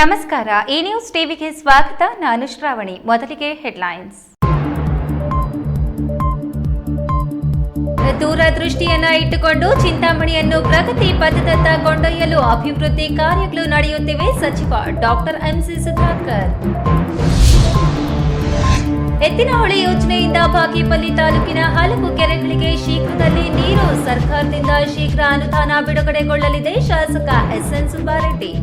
ನಮಸ್ಕಾರ. ಈ ನ್ಯೂಸ್ ಟಿವಿಗೆ ಸ್ವಾಗತ. ನಾನು ಶ್ರಾವಣಿ. ಮೊದಲಿಗೆ ಹೆಡ್ಲೈನ್ಸ್. ದೂರದೃಷ್ಟಿಯನ್ನ ಇಟ್ಟುಕೊಂಡು ಚಿಂತಾಮಣಿಯನ್ನು ಪ್ರಗತಿ ಪಥದತ್ತ ಕೊಂಡೊಯ್ಯಲು ಅಭಿವೃದ್ಧಿ ಕಾರ್ಯಗಳು ನಡೆಯುತ್ತಿವೆ. ಸಚಿವ ಡಾಕ್ಟರ್ ಎಂಸಿ ಸುಧಾಕರ್. ಎತ್ತಿನಹೊಳೆ ಯೋಜನೆಯಿಂದ ಬಾಗೇಪಲ್ಲಿ ತಾಲೂಕಿನ ಹಲವು ಕೆರೆಗಳಿಗೆ ಶೀಘ್ರದಲ್ಲಿ ನೀರು. ಸರ್ಕಾರದಿಂದ ಶೀಘ್ರ ಅನುದಾನ ಬಿಡುಗಡೆಗೊಳ್ಳಲಿದೆ. ಶಾಸಕ ಎಸ್ಎನ್ ಸುಬ್ಬಾರೆಡ್ಡಿ.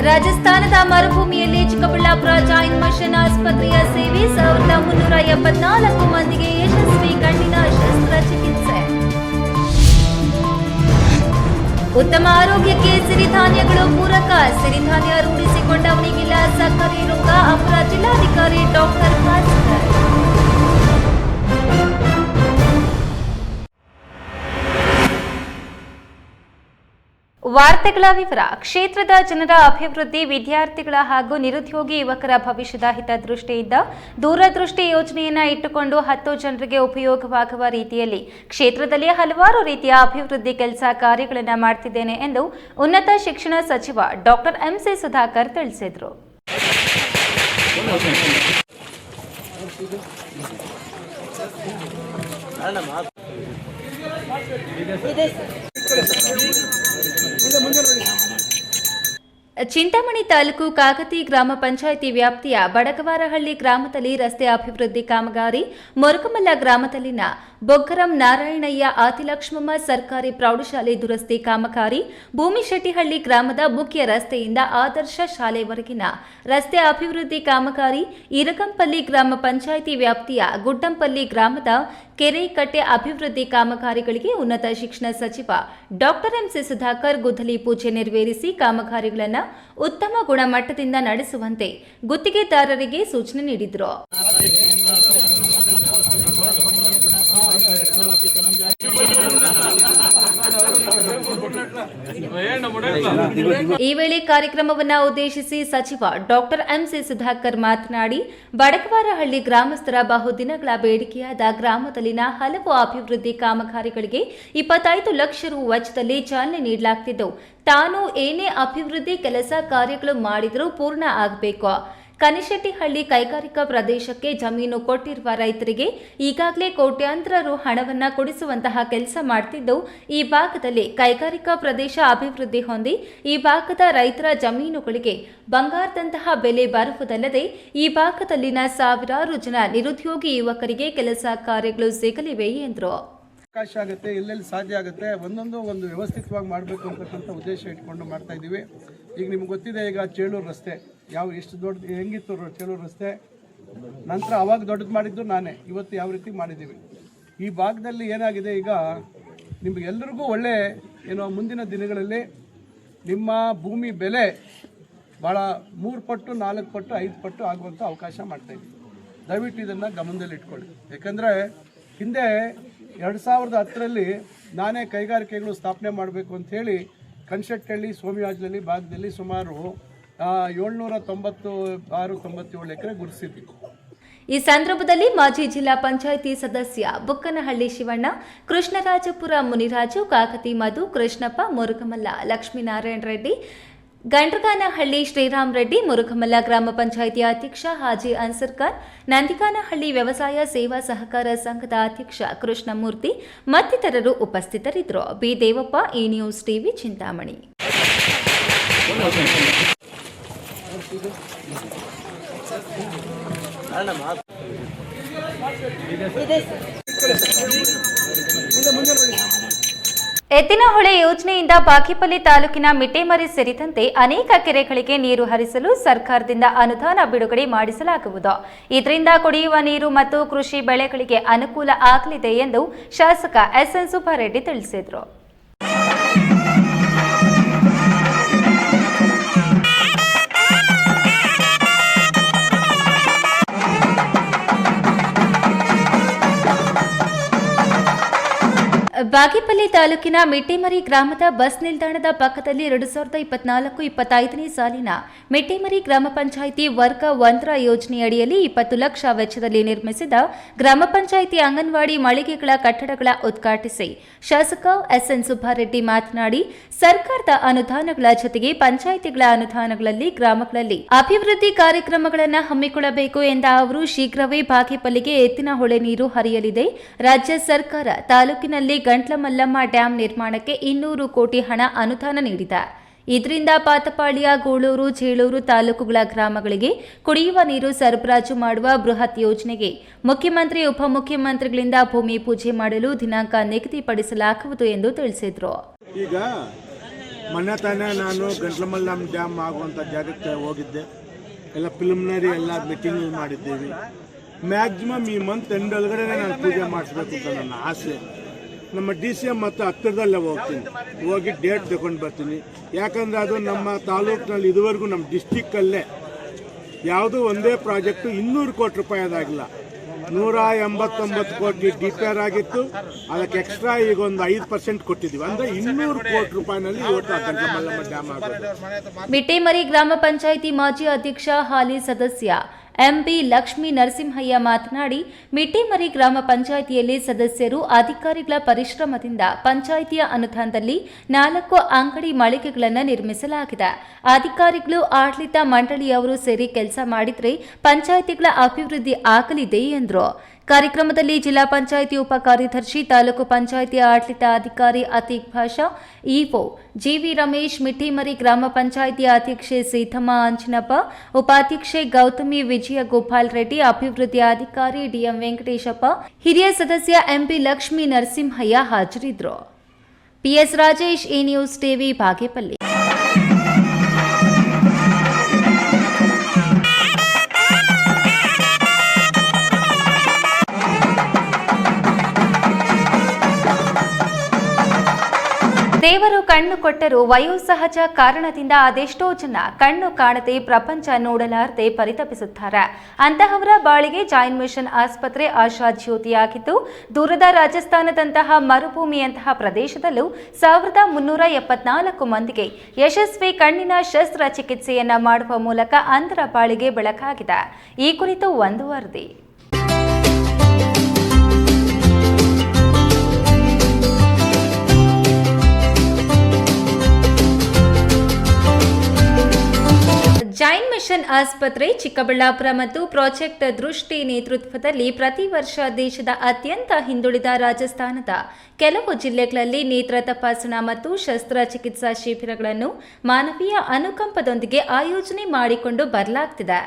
ರಾಜಸ್ಥಾನದ ಮರುಭೂಮಿಯಲ್ಲಿ ಚಿಕ್ಕಬಳ್ಳಾಪುರ ಜಾಯಿಂಟ್ ಮಿಷನ್ ಆಸ್ಪತ್ರೆಯ ಸೇವೆ. 1374 ಮಂದಿಗೆ ಯಶಸ್ವಿ ಕಣ್ಣಿನ ಶಸ್ತ್ರಚಿಕಿತ್ಸೆ. ಉತ್ತಮ ಆರೋಗ್ಯಕ್ಕೆ ಸಿರಿಧಾನ್ಯಗಳು ಪೂರಕ. ಸಿರಿಧಾನ್ಯ ರೂಢಿಸಿಕೊಂಡವನಿಗಿಲ್ಲ ಸಕ್ಕರೆ ರೋಗ. ಅಪರ ಜಿಲ್ಲಾಧಿಕಾರಿ ಡಾಕ್ಟರ್ ಭಾಸ್ಕರ್. ವಾರ್ತೆಗಳ ವಿವರ. ಕ್ಷೇತ್ರದ ಜನರ ಅಭಿವೃದ್ಧಿ, ವಿದ್ಯಾರ್ಥಿಗಳ ಹಾಗೂ ನಿರುದ್ಯೋಗಿ ಯುವಕರ ಭವಿಷ್ಯದ ಹಿತದೃಷ್ಟಿಯಿಂದ ದೂರದೃಷ್ಟಿ ಯೋಜನೆಯನ್ನ ಇಟ್ಟುಕೊಂಡು 10 ಜನರಿಗೆ ಉಪಯೋಗವಾಗುವ ರೀತಿಯಲ್ಲಿ ಕ್ಷೇತ್ರದಲ್ಲಿ ಹಲವಾರು ರೀತಿಯ ಅಭಿವೃದ್ಧಿ ಕೆಲಸ ಕಾರ್ಯಗಳನ್ನು ಮಾಡ್ತಿದ್ದೇನೆ ಎಂದು ಉನ್ನತ ಶಿಕ್ಷಣ ಸಚಿವ ಡಾಕ್ಟರ್ ಎಂಸಿ ಸುಧಾಕರ್ ತಿಳಿಸಿದರು. ಚಿಂತಾಮಣಿ ತಾಲೂಕು ಕಾಗತಿ ಗ್ರಾಮ ಪಂಚಾಯಿತಿ ವ್ಯಾಪ್ತಿಯ ಬಡಗವಾರಹಳ್ಳಿ ಗ್ರಾಮದಲ್ಲಿ ರಸ್ತೆ ಅಭಿವೃದ್ಧಿ ಕಾಮಗಾರಿ, ಮೊರಕಮಲ್ಲ ಗ್ರಾಮದಲ್ಲಿನ ಬೊಗ್ಗರಂ ನಾರಾಯಣಯ್ಯ ಆತಿಲಕ್ಷ್ಮಮ್ಮ ಸರ್ಕಾರಿ ಪ್ರೌಢಶಾಲೆ ದುರಸ್ತಿ ಕಾಮಗಾರಿ, ಭೂಮಿಶೆಟ್ಟಿಹಳ್ಳಿ ಗ್ರಾಮದ ಮುಖ್ಯ ರಸ್ತೆಯಿಂದ ಆದರ್ಶ ಶಾಲೆವರೆಗಿನ ರಸ್ತೆ ಅಭಿವೃದ್ಧಿ ಕಾಮಗಾರಿ, ಇರಗಂಪಲ್ಲಿ ಗ್ರಾಮ ಪಂಚಾಯಿತಿ ವ್ಯಾಪ್ತಿಯ ಗುಡ್ಡಂಪಲ್ಲಿ ಗ್ರಾಮದ ಕೆರೆ ಕಟ್ಟೆ ಅಭಿವೃದ್ಧಿ ಕಾಮಗಾರಿಗಳಿಗೆ ಉನ್ನತ ಶಿಕ್ಷಣ ಸಚಿವ ಡಾಕ್ಟರ್ ಎಂಸಿ ಸುಧಾಕರ್ ಗುದ್ದಲಿ ಪೂಜೆ ನೆರವೇರಿಸಿ ಕಾಮಗಾರಿಗಳನ್ನು ಉತ್ತಮ ಗುಣಮಟ್ಟದಿಂದ ನಡೆಸುವಂತೆ ಗುತ್ತಿಗೆದಾರರಿಗೆ ಸೂಚನೆ ನೀಡಿದರು. ಈ ವೇಳೆ ಕಾರ್ಯಕ್ರಮವನ್ನು ಉದ್ದೇಶಿಸಿ ಸಚಿವ ಡಾಕ್ಟರ್ ಎಂಸಿ ಸುಧಾಕರ್ ಮಾತನಾಡಿ, ಬಡಗವಾರಹಳ್ಳಿ ಗ್ರಾಮಸ್ಥರ ಬಹುದಿನಗಳ ಬೇಡಿಕೆಯಾದ ಗ್ರಾಮದಲ್ಲಿನ ಹಲವು ಅಭಿವೃದ್ಧಿ ಕಾಮಗಾರಿಗಳಿಗೆ 25 ಲಕ್ಷ ರು ವೆಚ್ಚದಲ್ಲಿ ಚಾಲನೆ ನೀಡಲಾಗುತ್ತಿದ್ದು, ತಾನು ಏನೇ ಅಭಿವೃದ್ಧಿ ಕೆಲಸ ಕಾರ್ಯಗಳು ಮಾಡಿದರೂ ಪೂರ್ಣ ಆಗಬೇಕು. ಕನಿಶೆಟ್ಟಿಹಳ್ಳಿ ಕೈಗಾರಿಕಾ ಪ್ರದೇಶಕ್ಕೆ ಜಮೀನು ಕೊಟ್ಟಿರುವ ರೈತರಿಗೆ ಈಗಾಗಲೇ ಕೋಟ್ಯಾಂತರ ರು ಹಣವನ್ನು ಕೊಡಿಸುವಂತಹ ಕೆಲಸ ಮಾಡುತ್ತಿದ್ದು, ಈ ಭಾಗದಲ್ಲಿ ಕೈಗಾರಿಕಾ ಪ್ರದೇಶ ಅಭಿವೃದ್ಧಿ ಹೊಂದಿ ಈ ಭಾಗದ ರೈತರ ಜಮೀನುಗಳಿಗೆ ಬಂಗಾರದಂತಹ ಬೆಲೆ ಬರುವುದಲ್ಲದೆ ಈ ಭಾಗದಲ್ಲಿನ ಸಾವಿರಾರು ಜನ ನಿರುದ್ಯೋಗಿ ಯುವಕರಿಗೆ ಕೆಲಸ ಕಾರ್ಯಗಳು ಸಿಗಲಿವೆ ಎಂದರು. ಅವಕಾಶ ಆಗುತ್ತೆ, ಎಲ್ಲೆಲ್ಲಿ ಸಾಧ್ಯ ಆಗುತ್ತೆ ಒಂದು ವ್ಯವಸ್ಥಿತವಾಗಿ ಮಾಡಬೇಕು ಅಂತಕ್ಕಂಥ ಉದ್ದೇಶ ಇಟ್ಕೊಂಡು ಮಾಡ್ತಾ ಇದ್ದೀವಿ. ಈಗ ನಿಮ್ಗೆ ಗೊತ್ತಿದೆ, ಈಗ ಚೇಳೂರು ರಸ್ತೆ ಎಷ್ಟು ದೊಡ್ಡ ಹೆಂಗಿತ್ತು ಚೇಳೂರು ರಸ್ತೆ, ನಂತರ ಅವಾಗ ದೊಡ್ಡದು ಮಾಡಿದ್ದು ನಾನೇ, ಇವತ್ತು ಯಾವ ರೀತಿ ಮಾಡಿದ್ದೀವಿ. ಈ ಭಾಗದಲ್ಲಿ ಏನಾಗಿದೆ, ಈಗ ನಿಮಗೆಲ್ಲರಿಗೂ ಒಳ್ಳೆ ಮುಂದಿನ ದಿನಗಳಲ್ಲಿ ನಿಮ್ಮ ಭೂಮಿ ಬೆಲೆ ಭಾಳ 3 ಪಟ್ಟು 4 ಪಟ್ಟು 5 ಪಟ್ಟು ಆಗುವಂಥ ಅವಕಾಶ ಮಾಡ್ತಾಯಿದ್ದೀವಿ. ದಯವಿಟ್ಟು ಇದನ್ನು ಗಮನದಲ್ಲಿ ಇಟ್ಕೊಳ್ಳಿ. ಯಾಕಂದರೆ ಹಿಂದೆ 2010ರಲ್ಲಿ ನಾನೇ ಕೈಗಾರಿಕೆಗಳು ಸ್ಥಾಪನೆ ಮಾಡಬೇಕು ಅಂಥೇಳಿ ಕನ್ಶೆಟ್ಟಹಳ್ಳಿ ಸೋಮಯಾಜಲಲ್ಲಿ ಭಾಗದಲ್ಲಿ ಸುಮಾರು 796-97 ಎಕರೆ ಗುರುತಿಸಿದ್ವಿ. ಈ ಸಂದರ್ಭದಲ್ಲಿ ಮಾಜಿ ಜಿಲ್ಲಾ ಪಂಚಾಯಿತಿ ಸದಸ್ಯ ಬುಕ್ಕನಹಳ್ಳಿ ಶಿವಣ್ಣ, ಕೃಷ್ಣರಾಜಪುರ ಮುನಿರಾಜು, ಕಾಕತಿ ಮಧು, ಕೃಷ್ಣಪ್ಪ, ಮುರುಗಮಲ್ಲ ಲಕ್ಷ್ಮೀನಾರಾಯಣ ರೆಡ್ಡಿ, ಗಂಡ್ರಗಾನಹಳ್ಳಿ ಶ್ರೀರಾಮ್ ರೆಡ್ಡಿ, ಮುರುಗಮಲ್ಲ ಗ್ರಾಮ ಪಂಚಾಯಿತಿ ಅಧ್ಯಕ್ಷ ಹಾಜಿ ಅನ್ಸರ್ ಖಾನ್, ನಂದಿಗಾನಹಳ್ಳಿ ವ್ಯವಸಾಯ ಸೇವಾ ಸಹಕಾರ ಸಂಘದ ಅಧ್ಯಕ್ಷ ಕೃಷ್ಣಮೂರ್ತಿ ಮತ್ತಿತರರು ಉಪಸ್ಥಿತರಿದ್ದರು. ಬಿ ದೇವಪ್ಪ, ಈ ನ್ಯೂಸ್ ಟಿವಿ, ಚಿಂತಾಮಣಿ. ಎತ್ತಿನಹೊಳೆ ಯೋಜನೆಯಿಂದ ಬಾಗೇಪಲ್ಲಿ ತಾಲೂಕಿನ ಮಿಟ್ಟೇಮರಿ ಸೇರಿದಂತೆ ಅನೇಕ ಕೆರೆಗಳಿಗೆ ನೀರು ಹರಿಸಲು ಸರ್ಕಾರದಿಂದ ಅನುದಾನ ಬಿಡುಗಡೆ ಮಾಡಿಸಲಾಗುವುದು. ಇದರಿಂದ ಕುಡಿಯುವ ನೀರು ಮತ್ತು ಕೃಷಿ ಬೆಳೆಗಳಿಗೆ ಅನುಕೂಲ ಆಗಲಿದೆ ಎಂದು ಶಾಸಕ ಎಸ್ಎನ್ ಸುಬ್ಬಾರೆಡ್ಡಿ ತಿಳಿಸಿದರು. ಬಾಗೇಪಲ್ಲಿ ತಾಲೂಕಿನ ಮಿಟ್ಟೆಮರಿ ಗ್ರಾಮದ ಬಸ್ ನಿಲ್ದಾಣದ ಪಕ್ಕದಲ್ಲಿ 2024-25ನೇ ಸಾಲಿನ ಮಿಟ್ಟೆಮರಿ ಗ್ರಾಮ ಪಂಚಾಯಿತಿ ವರ್ಗ 1ರ ಯೋಜನೆಯಡಿಯಲ್ಲಿ 20 ಲಕ್ಷ ವೆಚ್ಚದಲ್ಲಿ ನಿರ್ಮಿಸಿದ ಗ್ರಾಮ ಪಂಚಾಯಿತಿ ಅಂಗನವಾಡಿ ಮಳಿಗೆಗಳ ಕಟ್ಟಡಗಳ ಉದ್ಘಾಟಿಸಿ ಶಾಸಕ ಎಸ್ಎನ್ ಸುಬ್ಬಾರೆಡ್ಡಿ ಮಾತನಾಡಿ, ಸರ್ಕಾರದ ಅನುದಾನಗಳ ಜೊತೆಗೆ ಪಂಚಾಯಿತಿಗಳ ಅನುದಾನಗಳಲ್ಲಿ ಗ್ರಾಮಗಳಲ್ಲಿ ಅಭಿವೃದ್ಧಿ ಕಾರ್ಯಕ್ರಮಗಳನ್ನು ಹಮ್ಮಿಕೊಳ್ಳಬೇಕು ಎಂದ ಅವರು, ಶೀಘ್ರವೇ ಬಾಗೇಪಲ್ಲಿಗೆ ಎತ್ತಿನ ಹೊಳೆ ನೀರು ಹರಿಯಲಿದೆ. ರಾಜ್ಯ ಸರ್ಕಾರ ತಾಲೂಕಿನಲ್ಲಿ ಗಂಟ್ಲಮಲ್ಲಮ್ಮ ಡ್ಯಾಂ ನಿರ್ಮಾಣಕ್ಕೆ 200 ಕೋಟಿ ಹಣ ಅನುದಾನ ನೀಡಿದೆ. ಇದರಿಂದ ಪಾತಪಾಳ್ಯ, ಗೂಳೂರು, ಚೇಳೂರು ತಾಲೂಕುಗಳ ಗ್ರಾಮಗಳಿಗೆ ಕುಡಿಯುವ ನೀರು ಸರಬರಾಜು ಮಾಡುವ ಬೃಹತ್ ಯೋಜನೆಗೆ ಮುಖ್ಯಮಂತ್ರಿ, ಉಪಮುಖ್ಯಮಂತ್ರಿಗಳಿಂದ ಭೂಮಿ ಪೂಜೆ ಮಾಡಲು ದಿನಾಂಕ ನಿಗದಿಪಡಿಸಲಾಗುವುದು ಎಂದು ತಿಳಿಸಿದರು. ಈಗ ಮೊನ್ನೆ ತಾನೇ ನಾನು ಗಂಟ್ಲಮಲ್ಲಮ್ಮ ಡ್ಯಾಮ್ ಆಗುವಂಥ ಜಾಗಕ್ಕೆ ಹೋಗಿದ್ದೆ. ಎಲ್ಲ ಪ್ರಿಲಿಮಿನರಿ ಎಲ್ಲ ಮೀಟಿಂಗ್ ಮಾಡಿದ್ದೇವೆ. ಮ್ಯಾಕ್ಸಿಮಮ್ ಈ ಮಂತ್ ಎಂಡ್ ಒಳಗಡೆ ನಾನು ಪೂಜೆ ಮಾಡಿಸ್ಬೇಕು ಅಂತ ನನ್ನ ಆಸೆ. ನಮ್ಮ DCM ಮತ್ತು ಹತ್ತಿರದಲ್ಲೇ ಹೋಗ್ತೀನಿ, ಹೋಗಿ ಡೇಟ್ ತಗೊಂಡು ಬರ್ತೀನಿ. ಯಾಕಂದರೆ ಅದು ನಮ್ಮ ತಾಲೂಕಿನಲ್ಲಿ ಇದುವರೆಗೂ ನಮ್ಮ ಡಿಸ್ಟಿಕ್ಕಲ್ಲೇ ಯಾವುದೂ ಒಂದೇ ಪ್ರಾಜೆಕ್ಟು 200 ಕೋಟಿ ರೂಪಾಯಿ ಅದಾಗಿಲ್ಲ. 189 ಕೋಟಿ DPR ಆಗಿತ್ತು. ಅದಕ್ಕೆ ಎಕ್ಸ್ಟ್ರಾ ಈಗ ಒಂದು 5% ಕೊಟ್ಟಿದ್ದೀವಿ. ಅಂದರೆ 200 ಕೋಟಿ ರೂಪಾಯಿನಲ್ಲಿ ಇವತ್ತು ಗಂಟ್ಲಮಲ್ಲಮ್ಮ ಡ್ಯಾಮ್ ಆಗೋದು. ಮಿಟ್ಟೆಮರಿ ಗ್ರಾಮ ಪಂಚಾಯಿತಿ ಮಾಜಿ ಅಧ್ಯಕ್ಷ, ಹಾಲಿ ಸದಸ್ಯ MB ಲಕ್ಷ್ಮೀ ನರಸಿಂಹಯ್ಯ ಮಾತನಾಡಿ, ಮಿಟ್ಟೆಮರಿ ಗ್ರಾಮ ಪಂಚಾಯಿತಿಯಲ್ಲಿ ಸದಸ್ಯರು, ಅಧಿಕಾರಿಗಳ ಪರಿಶ್ರಮದಿಂದ ಪಂಚಾಯಿತಿಯ ಅನುದಾನದಲ್ಲಿ 4 ಅಂಗಡಿ ಮಳಿಗೆಗಳನ್ನು ನಿರ್ಮಿಸಲಾಗಿದೆ. ಅಧಿಕಾರಿಗಳು, ಆಡಳಿತ ಮಂಡಳಿಯವರು ಸೇರಿ ಕೆಲಸ ಮಾಡಿದರೆ ಪಂಚಾಯಿತಿಗಳ ಅಭಿವೃದ್ಧಿ ಆಗಲಿದೆ ಎಂದರು. ಕಾರ್ಯಕ್ರಮದಲ್ಲಿ ಜಿಲ್ಲಾ ಪಂಚಾಯಿತಿ ಉಪ ಕಾರ್ಯದರ್ಶಿ, ತಾಲೂಕು ಪಂಚಾಯಿತಿ ಆಡಳಿತ ಅಧಿಕಾರಿ ಅತೀಕ್ ಭಾಷಾ, ಇಒ GV ರಮೇಶ್, ಮಿಟ್ಟೆಮರಿ ಗ್ರಾಮ ಪಂಚಾಯಿತಿ ಅಧ್ಯಕ್ಷೆ ಸೀತಮ್ಮ ಅಂಜನಪ್ಪ, ಉಪಾಧ್ಯಕ್ಷೆ ಗೌತಮಿ ವಿಜಯ ಗೋಪಾಲ್ ರೆಡ್ಡಿ, ಅಭಿವೃದ್ಧಿ ಅಧಿಕಾರಿ DM ವೆಂಕಟೇಶಪ್ಪ, ಹಿರಿಯ ಸದಸ್ಯ MB ಲಕ್ಷ್ಮೀ ನರಸಿಂಹಯ್ಯ ಹಾಜರಿದ್ದರು. PS Rajesh, A news TV, Bagepalli. ದೇವರು ಕಣ್ಣು ಕೊಟ್ಟರೂ ವಯೋಸಹಜ ಕಾರಣದಿಂದ ಅದೆಷ್ಟೋ ಜನ ಕಣ್ಣು ಕಾಣದೆ ಪ್ರಪಂಚ ನೋಡಲಾರದೆ ಪರಿತಪಿಸುತ್ತಾರೆ. ಅಂತಹವರ ಬಾಳಿಗೆ ಜಾಯಿನ್ ಮಿಷನ್ ಆಸ್ಪತ್ರೆ ಆಶಾಜ್ಯೋತಿಯಾಗಿದ್ದು, ದೂರದ ರಾಜಸ್ಥಾನದಂತಹ ಮರುಭೂಮಿಯಂತಹ ಪ್ರದೇಶದಲ್ಲೂ 1374 ಮಂದಿಗೆ ಯಶಸ್ವಿ ಕಣ್ಣಿನ ಶಸ್ತ್ರಚಿಕಿತ್ಸೆಯನ್ನ ಮಾಡುವ ಮೂಲಕ ಅಂಧರ ಬಾಳಿಗೆ ಬೆಳಕಾಗಿದೆ. ಈ ಕುರಿತು ಒಂದು ವರದಿ. ಜಾಯಿನ್ ಮಿಷನ್ ಆಸ್ಪತ್ರೆ ಚಿಕ್ಕಬಳ್ಳಾಪುರ ಮತ್ತು ಪ್ರಾಜೆಕ್ಟ್ ದೃಷ್ಟಿ ನೇತೃತ್ವದಲ್ಲಿ ಪ್ರತಿ ವರ್ಷ ದೇಶದ ಅತ್ಯಂತ ಹಿಂದುಳಿದ ರಾಜಸ್ಥಾನದ ಕೆಲವು ಜಿಲ್ಲೆಗಳಲ್ಲಿ ನೇತ್ರ ತಪಾಸಣಾ ಮತ್ತು ಶಸ್ತ್ರಚಿಕಿತ್ಸಾ ಶಿಬಿರಗಳನ್ನು ಮಾನವೀಯ ಅನುಕಂಪದೊಂದಿಗೆ ಆಯೋಜನೆ ಮಾಡಿಕೊಂಡು ಬರಲಾಗ್ತಿದೆ.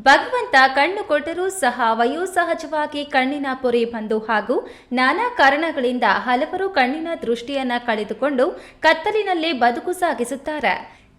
ಭಗವಂತ ಕಣ್ಣು ಕೊಟ್ಟರೂ ಸಹ ವಯೋಸಹಜವಾಗಿ ಕಣ್ಣಿನ ಪೊರೆ ಬಂದು ಹಾಗೂ ನಾನಾ ಕಾರಣಗಳಿಂದ ಹಲವರು ಕಣ್ಣಿನ ದೃಷ್ಟಿಯನ್ನ ಕಳೆದುಕೊಂಡು ಕತ್ತಲಿನಲ್ಲೇ ಬದುಕು ಸಾಗಿಸುತ್ತಾರೆ.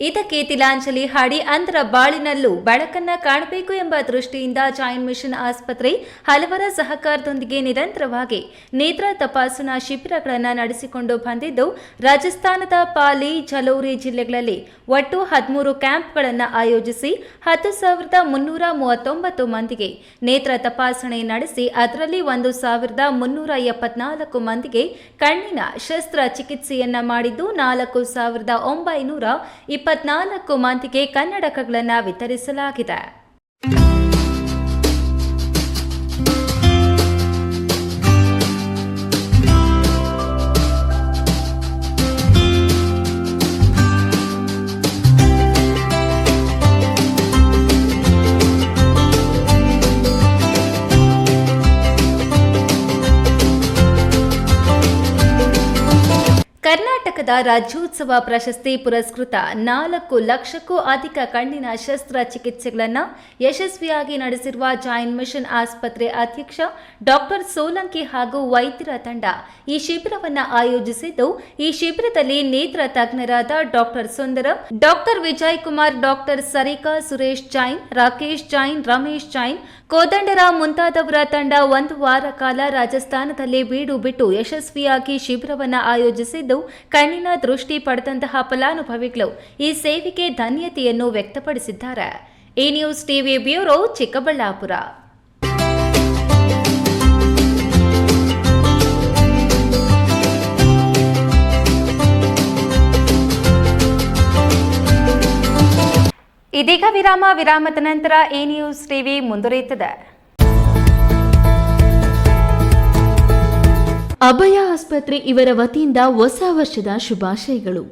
ಇದಕ್ಕೆ ತಿಲಾಂಜಲಿ ಹಾಡಿ ಅಂಧರ ಬಾಳಿನಲ್ಲೂ ಬೆಳಕನ್ನ ಕಾಣಬೇಕು ಎಂಬ ದೃಷ್ಟಿಯಿಂದ ಜಾಯಿನ್ ಮಿಷನ್ ಆಸ್ಪತ್ರೆ ಹಲವರ ಸಹಕಾರದೊಂದಿಗೆ ನಿರಂತರವಾಗಿ ನೇತ್ರ ತಪಾಸಣಾ ಶಿಬಿರಗಳನ್ನು ನಡೆಸಿಕೊಂಡು ಬಂದಿದ್ದು, ರಾಜಸ್ಥಾನದ ಪಾಲಿ, ಜಲೋರಿ ಜಿಲ್ಲೆಗಳಲ್ಲಿ ಒಟ್ಟು 13 ಕ್ಯಾಂಪ್ಗಳನ್ನು ಆಯೋಜಿಸಿ 10,339 ಮಂದಿಗೆ ನೇತ್ರ ತಪಾಸಣೆ ನಡೆಸಿ ಅದರಲ್ಲಿ 1,374 ಮಂದಿಗೆ ಕಣ್ಣಿನ ಶಸ್ತ್ರಚಿಕಿತ್ಸೆಯನ್ನ ಮಾಡಿದ್ದು, 4,924 ಮಂದಿಗೆ ಕನ್ನಡಕಗಳನ್ನು ವಿತರಿಸಲಾಗಿದೆ. ಕರ್ನಾಟಕದ ರಾಜ್ಯೋತ್ಸವ ಪ್ರಶಸ್ತಿ ಪುರಸ್ಕೃತ 4 ಲಕ್ಷಕ್ಕೂ ಅಧಿಕ ಕಣ್ಣಿನ ಶಸ್ತ್ರಚಿಕಿತ್ಸೆಗಳನ್ನು ಯಶಸ್ವಿಯಾಗಿ ನಡೆಸಿರುವ ಜಾಯಿನ್ ಮಿಷನ್ ಆಸ್ಪತ್ರೆ ಅಧ್ಯಕ್ಷ ಡಾಕ್ಟರ್ ಸೋಲಂಕಿ ಹಾಗೂ ವೈದ್ಯರ ತಂಡ ಈ ಶಿಬಿರವನ್ನು ಆಯೋಜಿಸಿದ್ದು, ಈ ಶಿಬಿರದಲ್ಲಿ ನೇತ್ರ ತಜ್ಞರಾದ ಡಾಕ್ಟರ್ ಸುಂದರಂ, ಡಾಕ್ಟರ್ ವಿಜಯ್ ಕುಮಾರ್, ಡಾಕ್ಟರ್ ಸರಿಕಾ, ಸುರೇಶ್ ಜೈನ್, ರಾಕೇಶ್ ಜೈನ್, ರಮೇಶ್ ಜೈನ್, ಕೋದಂಡರಾಮ್ ಮುಂತಾದವರ ತಂಡ 1 ವಾರ ಕಾಲ ರಾಜಸ್ಥಾನದಲ್ಲಿ ಬೀಡು ಬಿಟ್ಟು ಯಶಸ್ವಿಯಾಗಿ ಶಿಬಿರವನ್ನು ಆಯೋಜಿಸಿದ್ದು, ಕಣ್ಣಿನ ದೃಷ್ಟಿ ಪಡೆದಂತಹ ಫಲಾನುಭವಿಗಳು ಈ ಸೇವೆಗೆ ಧನ್ಯತೆಯನ್ನು ವ್ಯಕ್ತಪಡಿಸಿದ್ದಾರೆ. A news TV bureau, Chikkaballapur. ಇದೀಗ ವಿರಾಮದ ನಂತರ ಎ ನ್ಯೂಸ್ ಟಿವಿ ಮುಂದುವರಿಯುತ್ತದೆ. ಅಭಯ ಆಸ್ಪತ್ರೆ ಇವರ ವತಿಯಿಂದ ಹೊಸ ವರ್ಷದ ಶುಭಾಶಯಗಳು.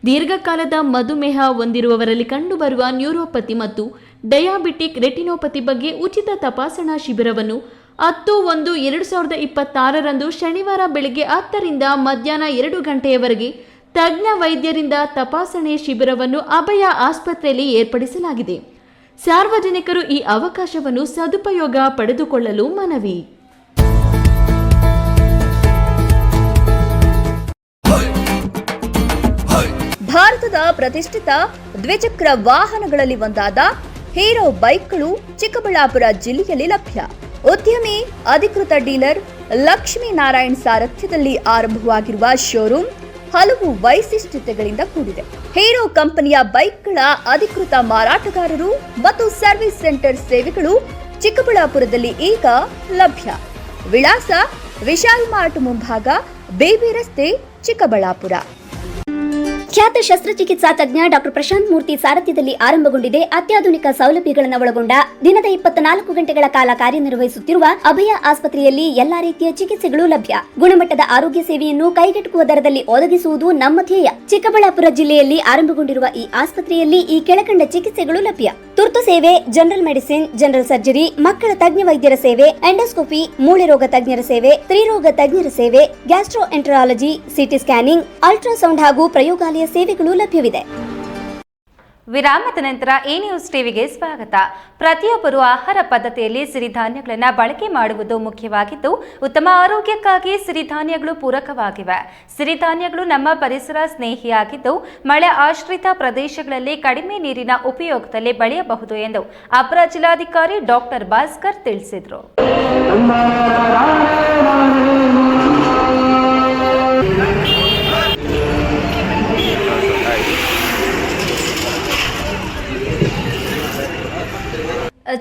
ದೀರ್ಘಕಾಲದ ಮಧುಮೇಹ ಹೊಂದಿರುವವರಲ್ಲಿ ಕಂಡುಬರುವ ನ್ಯೂರೋಪತಿ ಮತ್ತು ಡಯಾಬಿಟಿಕ್ ರೆಟಿನೋಪತಿ ಬಗ್ಗೆ ಉಚಿತ ತಪಾಸಣಾ ಶಿಬಿರವನ್ನು 10/1/2026 ಶನಿವಾರ ಬೆಳಗ್ಗೆ 10 ರಿಂದ ಮಧ್ಯಾಹ್ನ 2 ಗಂಟೆಯವರೆಗೆ ತಜ್ಞ ವೈದ್ಯರಿಂದ ತಪಾಸಣೆ ಶಿಬಿರವನ್ನು ಅಭಯ ಆಸ್ಪತ್ರೆಯಲ್ಲಿ ಏರ್ಪಡಿಸಲಾಗಿದೆ. ಸಾರ್ವಜನಿಕರು ಈ ಅವಕಾಶವನ್ನು ಸದುಪಯೋಗ ಪಡೆದುಕೊಳ್ಳಲು ಮನವಿ. ಭಾರತದ ಪ್ರತಿಷ್ಠಿತ ದ್ವಿಚಕ್ರ ವಾಹನಗಳಲ್ಲಿ ಒಂದಾದ ಹೀರೋ ಬೈಕ್ಗಳು ಚಿಕ್ಕಬಳ್ಳಾಪುರ ಜಿಲ್ಲೆಯಲ್ಲಿ ಲಭ್ಯ. ಉದ್ಯಮಿ ಅಧಿಕೃತ ಡೀಲರ್ ಲಕ್ಷ್ಮೀನಾರಾಯಣ್ ಸಾರಥ್ಯದಲ್ಲಿ ಆರಂಭವಾಗಿರುವ ಶೋರೂಮ್ ಹಲವು ವೈಶಿಷ್ಟ್ಯತೆಗಳಿಂದ ಕೂಡಿದೆ. ಹೀರೋ ಕಂಪನಿಯ ಬೈಕ್ಗಳ ಅಧಿಕೃತ ಮಾರಾಟಗಾರರು ಮತ್ತು ಸರ್ವಿಸ್ ಸೆಂಟರ್ ಸೇವೆಗಳು ಚಿಕ್ಕಬಳ್ಳಾಪುರದಲ್ಲಿ ಈಗ ಲಭ್ಯ. ವಿಳಾಸ ವಿಶಾಲ್ ಮಾರ್ಟ್ ಮುಂಭಾಗ, ಬೇಬಿ ರಸ್ತೆ, ಚಿಕ್ಕಬಳ್ಳಾಪುರ. ಖ್ಯಾತ ಶಸ್ತ್ರಚಿಕಿತ್ಸಾ ತಜ್ಞ ಡಾಕ್ಟರ್ ಪ್ರಶಾಂತ್ ಮೂರ್ತಿ ಸಾರಥ್ಯದಲ್ಲಿ ಆರಂಭಗೊಂಡಿದೆ. ಅತ್ಯಾಧುನಿಕ ಸೌಲಭ್ಯಗಳನ್ನು ಒಳಗೊಂಡ ದಿನದ 24 ಗಂಟೆಗಳ ಕಾಲ ಕಾರ್ಯನಿರ್ವಹಿಸುತ್ತಿರುವ ಅಭಯ ಆಸ್ಪತ್ರೆಯಲ್ಲಿ ಎಲ್ಲಾ ರೀತಿಯ ಚಿಕಿತ್ಸೆಗಳು ಲಭ್ಯ. ಗುಣಮಟ್ಟದ ಆರೋಗ್ಯ ಸೇವೆಯನ್ನು ಕೈಗೆಟುಕುವ ದರದಲ್ಲಿ ಒದಗಿಸುವುದು ನಮ್ಮ ಧ್ಯೇಯ. ಚಿಕ್ಕಬಳ್ಳಾಪುರ ಜಿಲ್ಲೆಯಲ್ಲಿ ಆರಂಭಗೊಂಡಿರುವ ಈ ಆಸ್ಪತ್ರೆಯಲ್ಲಿ ಈ ಕೆಳಕಂಡ ಚಿಕಿತ್ಸೆಗಳು ಲಭ್ಯ: ತುರ್ತು ಸೇವೆ, ಜನರಲ್ ಮೆಡಿಸಿನ್, ಜನರಲ್ ಸರ್ಜರಿ, ಮಕ್ಕಳ ತಜ್ಞ ವೈದ್ಯರ ಸೇವೆ, ಎಂಡೋಸ್ಕೋಪಿ, ಮೂಳೆ ರೋಗ ತಜ್ಞರ ಸೇವೆ, ಸ್ತ್ರೀರೋಗ ತಜ್ಞರ ಸೇವೆ, gastro enterology, CT scanning, ultrasound ಹಾಗೂ ಪ್ರಯೋಗಾಲಯ ಸೇವೆಗಳು ಲಭ್ಯವಿದೆ. ವಿರಾಮದ ನಂತರ ಎ ನ್ಯೂಸ್ ಟಿವಿಗೆ ಸ್ವಾಗತ. ಪ್ರತಿಯೊಬ್ಬರು ಆಹಾರ ಪದ್ಧತಿಯಲ್ಲಿ ಸಿರಿಧಾನ್ಯಗಳನ್ನು ಬಳಕೆ ಮಾಡುವುದು ಮುಖ್ಯವಾಗಿದ್ದು, ಉತ್ತಮ ಆರೋಗ್ಯಕ್ಕಾಗಿ ಸಿರಿಧಾನ್ಯಗಳು ಪೂರಕವಾಗಿವೆ. ಸಿರಿಧಾನ್ಯಗಳು ನಮ್ಮ ಪರಿಸರ ಸ್ನೇಹಿಯಾಗಿದ್ದು, ಮಳೆ ಆಶ್ರಿತ ಪ್ರದೇಶಗಳಲ್ಲಿ ಕಡಿಮೆ ನೀರಿನ ಉಪಯೋಗದಲ್ಲಿ ಬೆಳೆಯಬಹುದು ಎಂದು ಅಪರ ಜಿಲ್ಲಾಧಿಕಾರಿ ಡಾಕ್ಟರ್ ಭಾಸ್ಕರ್ ತಿಳಿಸಿದರು.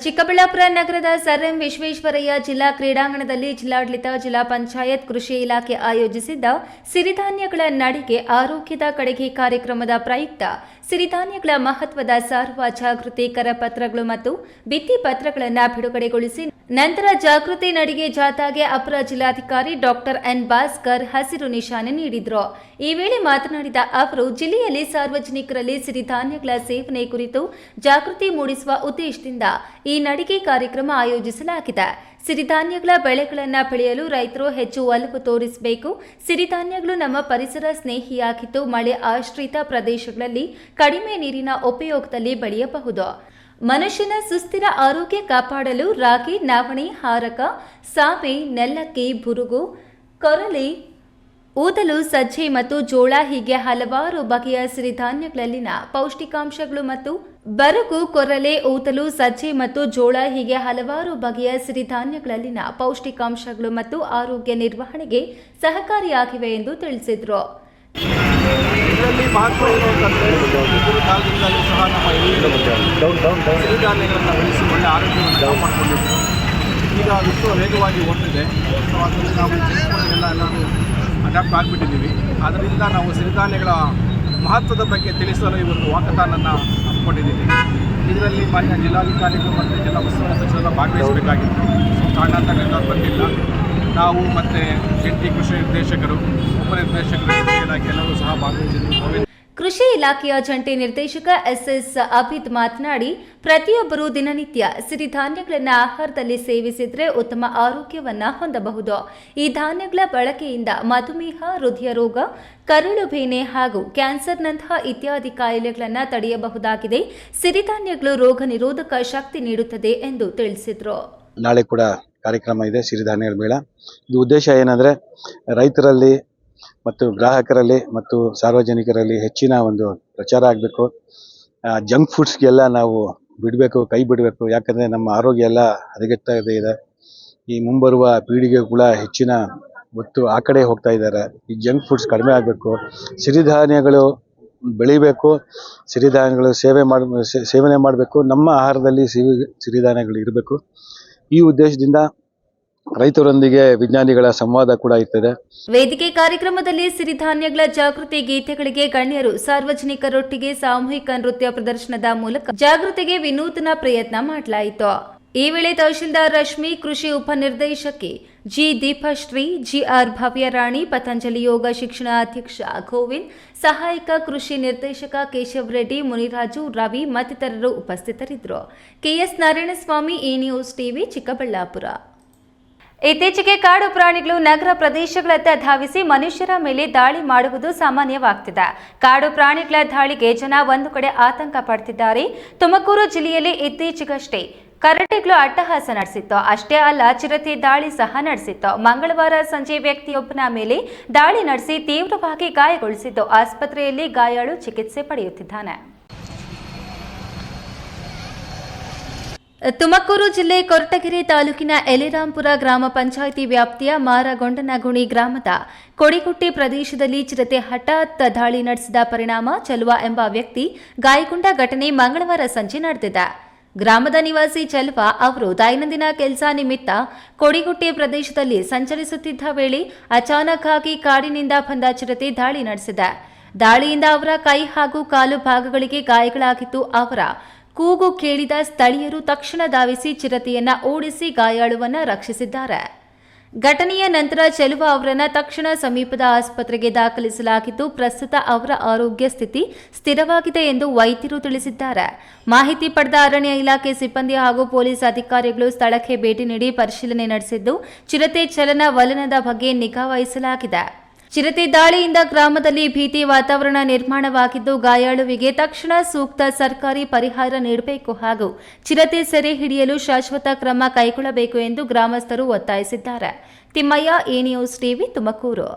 ಚಿಕ್ಕಬಳ್ಳಾಪುರ ನಗರದ ಸರ್ ಎಂ ವಿಶ್ವೇಶ್ವರಯ್ಯ ಜಿಲ್ಲಾ ಕ್ರೀಡಾಂಗಣದಲ್ಲಿ ಜಿಲ್ಲಾಡಳಿತ, ಜಿಲ್ಲಾ ಪಂಚಾಯತ್, ಕೃಷಿ ಇಲಾಖೆ ಆಯೋಜಿಸಿದ್ದ ಸಿರಿಧಾನ್ಯಗಳ ನಡಿಗೆ ಆರೋಗ್ಯದ ಕಡೆಗೆ ಕಾರ್ಯಕ್ರಮದ ಪ್ರಯುಕ್ತ ಸಿರಿಧಾನ್ಯಗಳ ಮಹತ್ವದ ಸಾರುವ ಜಾಗೃತಿ ಕರಪತ್ರಗಳು ಮತ್ತು ಭಿತ್ತಿ ಪತ್ರಗಳನ್ನು ಬಿಡುಗಡೆಗೊಳಿಸಿ ನಂತರ ಜಾಗೃತಿ ನಡಿಗೆ ಜಾಥಾಗೆ ಅಪರ ಜಿಲ್ಲಾಧಿಕಾರಿ ಡಾಕ್ಟರ್ ಎನ್ ಭಾಸ್ಕರ್ ಹಸಿರು ನಿಶಾನೆ ನೀಡಿದರು. ಈ ವೇಳೆ ಮಾತನಾಡಿದ ಅವರು, ಜಿಲ್ಲೆಯಲ್ಲಿ ಸಾರ್ವಜನಿಕರಲ್ಲಿ ಸಿರಿಧಾನ್ಯಗಳ ಸೇವನೆ ಕುರಿತು ಜಾಗೃತಿ ಮೂಡಿಸುವ ಉದ್ದೇಶದಿಂದ ಈ ನಡಿಗೆ ಕಾರ್ಯಕ್ರಮ ಆಯೋಜಿಸಲಾಗಿದೆ. ಸಿರಿಧಾನ್ಯಗಳ ಬೆಳೆಗಳನ್ನು ಬೆಳೆಯಲು ರೈತರು ಹೆಚ್ಚು ಒಲವು ತೋರಿಸಬೇಕು. ಸಿರಿಧಾನ್ಯಗಳು ನಮ್ಮ ಪರಿಸರ ಸ್ನೇಹಿಯಾಗಿದ್ದು, ಮಳೆ ಆಶ್ರಿತ ಪ್ರದೇಶಗಳಲ್ಲಿ ಕಡಿಮೆ ನೀರಿನ ಉಪಯೋಗದಲ್ಲಿ ಬೆಳೆಯಬಹುದು. ಮನುಷ್ಯನ ಸುಸ್ಥಿರ ಆರೋಗ್ಯ ಕಾಪಾಡಲು ರಾಗಿ, ನವಣೆ, ಹಾರಕ, ಸಾವೆ, ನೆಲ್ಲಕ್ಕಿ, ಬುರುಗು, ಕೊರಲೆ, ಊದಲು, ಸಜ್ಜೆ ಮತ್ತು ಜೋಳ ಹೀಗೆ ಹಲವಾರು ಬಗೆಯ ಸಿರಿಧಾನ್ಯಗಳಲ್ಲಿನ ಪೌಷ್ಟಿಕಾಂಶಗಳು ಮತ್ತು ಬರಗು, ಕೊರಲೆ, ಊದಲು, ಸಜ್ಜೆ ಮತ್ತು ಜೋಳ ಹೀಗೆ ಹಲವಾರು ಬಗೆಯ ಸಿರಿಧಾನ್ಯಗಳಲ್ಲಿನ ಪೌಷ್ಟಿಕಾಂಶಗಳು ಮತ್ತು ಆರೋಗ್ಯ ನಿರ್ವಹಣೆಗೆ ಸಹಕಾರಿಯಾಗಿವೆ ಎಂದು ತಿಳಿಸಿದರು. ಇದರಲ್ಲಿ ಮಹತ್ವ ಇರುವಂತಂದರೆ ಇಬ್ಬರು ಕಾಲದಿಂದಲೂ ಸಹ ನಮ್ಮ ಸಿರಿಧಾನ್ಯಗಳನ್ನು ಬೆಳೆಸಿ ಒಳ್ಳೆ ಆರೋಗ್ಯವನ್ನು ಕಾಪಾಡಿಕೊಂಡಿದ್ದು ಈಗ ವಿಶ್ವ ವೇಗವಾಗಿ ಓಡ್ತಿದೆ. ಸೊ ಅದರಲ್ಲಿ ನಾವು ಎಲ್ಲರೂ ಅಡಾಪ್ಟ್ ಆಗಿಬಿಟ್ಟಿದ್ದೀವಿ. ಅದರಿಂದ ನಾವು ಸಿರಿಧಾನ್ಯಗಳ ಮಹತ್ವದ ಬಗ್ಗೆ ತಿಳಿಸಲು ಈ ಒಂದು ವಾಕಥಾನನ್ನು ಹಮ್ಮಿಕೊಂಡಿದ್ದೀವಿ. ಇದರಲ್ಲಿ ಮಾನ್ಯ ಜಿಲ್ಲಾಧಿಕಾರಿಗಳು ಮತ್ತು ಜಿಲ್ಲಾ ಉಸ್ತುವಾರಿ ಸಚಿವರ ಭಾಗವಹಿಸಬೇಕಾಗಿತ್ತು. ಸೊ ಕಾರಣಾಂತರಗಳಿಂದ ಬಂದಿಲ್ಲ. ನಾವು ಮತ್ತು ಜಂಟಿ ಕೃಷಿ ನಿರ್ದೇಶಕರು, ಉಪನಿರ್ದೇಶಕರು, ಇಲಾಖೆ ಎಲ್ಲರೂ ಸಹ ಭಾಗವಹಿಸಿದ್ದೀವಿ. ಕೃಷಿ ಇಲಾಖೆಯ ಜಂಟಿ ನಿರ್ದೇಶಕ ಎಸ್ ಅಭಿದ್ ಮಾತನಾಡಿ, ಪ್ರತಿಯೊಬ್ಬರು ದಿನನಿತ್ಯ ಸಿರಿಧಾನ್ಯಗಳನ್ನು ಆಹಾರದಲ್ಲಿ ಸೇವಿಸಿದರೆ ಉತ್ತಮ ಆರೋಗ್ಯವನ್ನು ಹೊಂದಬಹುದು. ಈ ಧಾನ್ಯಗಳ ಬಳಕೆಯಿಂದ ಮಧುಮೇಹ, ಹೃದಯ ರೋಗ, ಕರುಳು ಬೇನೆ ಹಾಗೂ ಕ್ಯಾನ್ಸರ್ನಂತಹ ಇತ್ಯಾದಿ ಕಾಯಿಲೆಗಳನ್ನು ತಡೆಯಬಹುದಾಗಿದೆ. ಸಿರಿಧಾನ್ಯಗಳು ರೋಗ ನಿರೋಧಕ ಶಕ್ತಿ ನೀಡುತ್ತದೆ ಎಂದು ತಿಳಿಸಿದರು. ನಾಳೆ ಕೂಡ ಕಾರ್ಯಕ್ರಮ ಇದೆ, ಸಿರಿಧಾನ್ಯಗಳ ಮೇಳ. ಇದು ಉದ್ದೇಶ ಏನಂದರೆ ರೈತರಲ್ಲಿ ಮತ್ತು ಗ್ರಾಹಕರಲ್ಲಿ ಮತ್ತು ಸಾರ್ವಜನಿಕರಲ್ಲಿ ಹೆಚ್ಚಿನ ಒಂದು ಪ್ರಚಾರ ಆಗಬೇಕು. ಜಂಕ್ ಫುಡ್ಸ್ಗೆಲ್ಲ ನಾವು ಬಿಡಬೇಕು, ಕೈ ಬಿಡಬೇಕು. ಯಾಕಂದರೆ ನಮ್ಮ ಆರೋಗ್ಯ ಎಲ್ಲ ಹದಗೆಡ್ತಾ ಇದೆ. ಈ ಮುಂಬರುವ ಪೀಳಿಗೆ ಕೂಡ ಹೆಚ್ಚಿನ ಒತ್ತು ಆ ಕಡೆ ಹೋಗ್ತಾ ಇದ್ದಾರೆ. ಈ ಜಂಕ್ ಫುಡ್ಸ್ ಕಡಿಮೆ ಆಗಬೇಕು, ಸಿರಿಧಾನ್ಯಗಳು ಬೆಳಿಬೇಕು, ಸಿರಿಧಾನ್ಯಗಳು ಸೇವನೆ ಮಾಡಬೇಕು. ನಮ್ಮ ಆಹಾರದಲ್ಲಿ ಸಿರಿಧಾನ್ಯಗಳು ಇರಬೇಕು. ಈ ಉದ್ದೇಶದಿಂದ ರೈತರೊಂದಿಗೆ ವಿಜ್ಞಾನಿಗಳ ಸಂವಾದ ಕೂಡ ಇರ್ತದೆ. ವೇದಿಕೆ ಕಾರ್ಯಕ್ರಮದಲ್ಲಿ ಸಿರಿಧಾನ್ಯಗಳ ಜಾಗೃತಿ ಗೀತೆಗಳಿಗೆ ಗಣ್ಯರು ಸಾರ್ವಜನಿಕರೊಟ್ಟಿಗೆ ಸಾಮೂಹಿಕ ನೃತ್ಯ ಪ್ರದರ್ಶನದ ಮೂಲಕ ಜಾಗೃತಿಗೆ ವಿನೂತನ ಪ್ರಯತ್ನ ಮಾಡಲಾಯಿತು. ಈ ವೇಳೆ ತಹಶೀಲ್ದಾರ್ ರಶ್ಮಿ, ಕೃಷಿ ಉಪನಿರ್ದೇಶಕಿ ಜಿ ದೀಪಶ್ರೀ, ಜಿಆರ್ ಭವ್ಯರಾಣಿ, ಪತಂಜಲಿ ಯೋಗ ಶಿಕ್ಷಣ ಅಧ್ಯಕ್ಷ ಗೋವಿಂದ್, ಸಹಾಯಕ ಕೃಷಿ ನಿರ್ದೇಶಕ ಕೇಶವ್ ರೆಡ್ಡಿ, ಮುನಿರಾಜು, ರವಿ ಮತ್ತಿತರರು ಉಪಸ್ಥಿತರಿದ್ದರು. ಕೆಎಸ್ ನಾರಾಯಣಸ್ವಾಮಿ, ಈ ನ್ಯೂಸ್ ಟಿವಿ, ಚಿಕ್ಕಬಳ್ಳಾಪುರ. ಇತ್ತೀಚೆಗೆ ಕಾಡು ಪ್ರಾಣಿಗಳು ನಗರ ಪ್ರದೇಶಗಳತ್ತ ಧಾವಿಸಿ ಮನುಷ್ಯರ ಮೇಲೆ ದಾಳಿ ಮಾಡುವುದು ಸಾಮಾನ್ಯವಾಗ್ತಿದೆ. ಕಾಡು ಪ್ರಾಣಿಗಳ ದಾಳಿಗೆ ಜನ ಒಂದು ಕಡೆ ಆತಂಕ ಪಡ್ತಿದ್ದಾರೆ. ತುಮಕೂರು ಜಿಲ್ಲೆಯಲ್ಲಿ ಇತ್ತೀಚೆಗಷ್ಟೇ ಕರಡಿಗಳು ಅಟ್ಟಹಾಸ ನಡೆಸಿತ್ತು. ಅಷ್ಟೇ ಅಲ್ಲ, ಚಿರತೆ ದಾಳಿ ಸಹ ನಡೆಸಿತ್ತು. ಮಂಗಳವಾರ ಸಂಜೆ ವ್ಯಕ್ತಿಯೊಬ್ಬನ ಮೇಲೆ ದಾಳಿ ನಡೆಸಿ ತೀವ್ರವಾಗಿ ಗಾಯಗೊಳಿಸಿದ್ದು, ಆಸ್ಪತ್ರೆಯಲ್ಲಿ ಗಾಯಾಳು ಚಿಕಿತ್ಸೆ ಪಡೆಯುತ್ತಿದ್ದಾನೆ. ತುಮಕೂರು ಜಿಲ್ಲೆ ಕೊರಟಗೆರೆ ತಾಲೂಕಿನ ಎಲೆರಾಂಪುರ ಗ್ರಾಮ ಪಂಚಾಯಿತಿ ವ್ಯಾಪ್ತಿಯ ಮಾರಗೊಂಡನಗುಣಿ ಗ್ರಾಮದ ಕೊಡಿಗುಟ್ಟಿ ಪ್ರದೇಶದಲ್ಲಿ ಚಿರತೆ ಹಠಾತ್ ದಾಳಿ ನಡೆಸಿದ ಪರಿಣಾಮ ಚೆಲುವ ಎಂಬ ವ್ಯಕ್ತಿ ಗಾಯಗೊಂಡ ಘಟನೆ ಮಂಗಳವಾರ ಸಂಜೆ ನಡೆದಿದೆ. ಗ್ರಾಮದ ನಿವಾಸಿ ಚೆಲುವ ಅವರು ದೈನಂದಿನ ಕೆಲಸ ನಿಮಿತ್ತ ಕೊಡಿಗುಟ್ಟಿ ಪ್ರದೇಶದಲ್ಲಿ ಸಂಚರಿಸುತ್ತಿದ್ದ ವೇಳೆ ಅಚಾನಕ್ ಆಗಿ ಕಾಡಿನಿಂದ ಬಂದ ಚಿರತೆ ದಾಳಿ ನಡೆಸಿದೆ. ದಾಳಿಯಿಂದ ಅವರ ಕೈ ಹಾಗೂ ಕಾಲು ಭಾಗಗಳಿಗೆ ಗಾಯಗಳಾಗಿದ್ದು, ಅವರ ಕೂಗು ಕೇಳಿದ ಸ್ಥಳೀಯರು ತಕ್ಷಣ ಧಾವಿಸಿ ಚಿರತೆಯನ್ನ ಓಡಿಸಿ ಗಾಯಾಳುವನ್ನ ರಕ್ಷಿಸಿದ್ದಾರೆ. ಘಟನೆಯ ನಂತರ ಚೆಲುವ ಅವರನ್ನ ತಕ್ಷಣ ಸಮೀಪದ ಆಸ್ಪತ್ರೆಗೆ ದಾಖಲಿಸಲಾಗಿದ್ದು, ಪ್ರಸ್ತುತ ಅವರ ಆರೋಗ್ಯ ಸ್ಥಿತಿ ಸ್ಥಿರವಾಗಿದೆ ಎಂದು ವೈದ್ಯರು ತಿಳಿಸಿದ್ದಾರೆ. ಮಾಹಿತಿ ಪಡೆದ ಅರಣ್ಯ ಇಲಾಖೆ ಸಿಬ್ಬಂದಿ ಹಾಗೂ ಪೊಲೀಸ್ ಅಧಿಕಾರಿಗಳು ಸ್ಥಳಕ್ಕೆ ಭೇಟಿ ನೀಡಿ ಪರಿಶೀಲನೆ ನಡೆಸಿದ್ದು, ಚಿರತೆ ಚಲನವಲನದ ಬಗ್ಗೆ ನಿಗಾ ವಹಿಸಲಾಗಿದೆ. ಚಿರತೆ ದಾಳಿಯಿಂದ ಗ್ರಾಮದಲ್ಲಿ ಭೀತಿ ವಾತಾವರಣ ನಿರ್ಮಾಣವಾಗಿದ್ದು, ಗಾಯಾಳುವಿಗೆ ತಕ್ಷಣ ಸೂಕ್ತ ಸರ್ಕಾರಿ ಪರಿಹಾರ ನೀಡಬೇಕು ಹಾಗೂ ಚಿರತೆ ಸೆರೆ ಹಿಡಿಯಲು ಶಾಶ್ವತ ಕ್ರಮ ಕೈಗೊಳ್ಳಬೇಕು ಎಂದು ಗ್ರಾಮಸ್ಥರು ಒತ್ತಾಯಿಸಿದ್ದಾರೆ. ತಿಮ್ಮಯ್ಯ, ಈ ನ್ಯೂಸ್ ಟಿವಿ, ತುಮಕೂರು.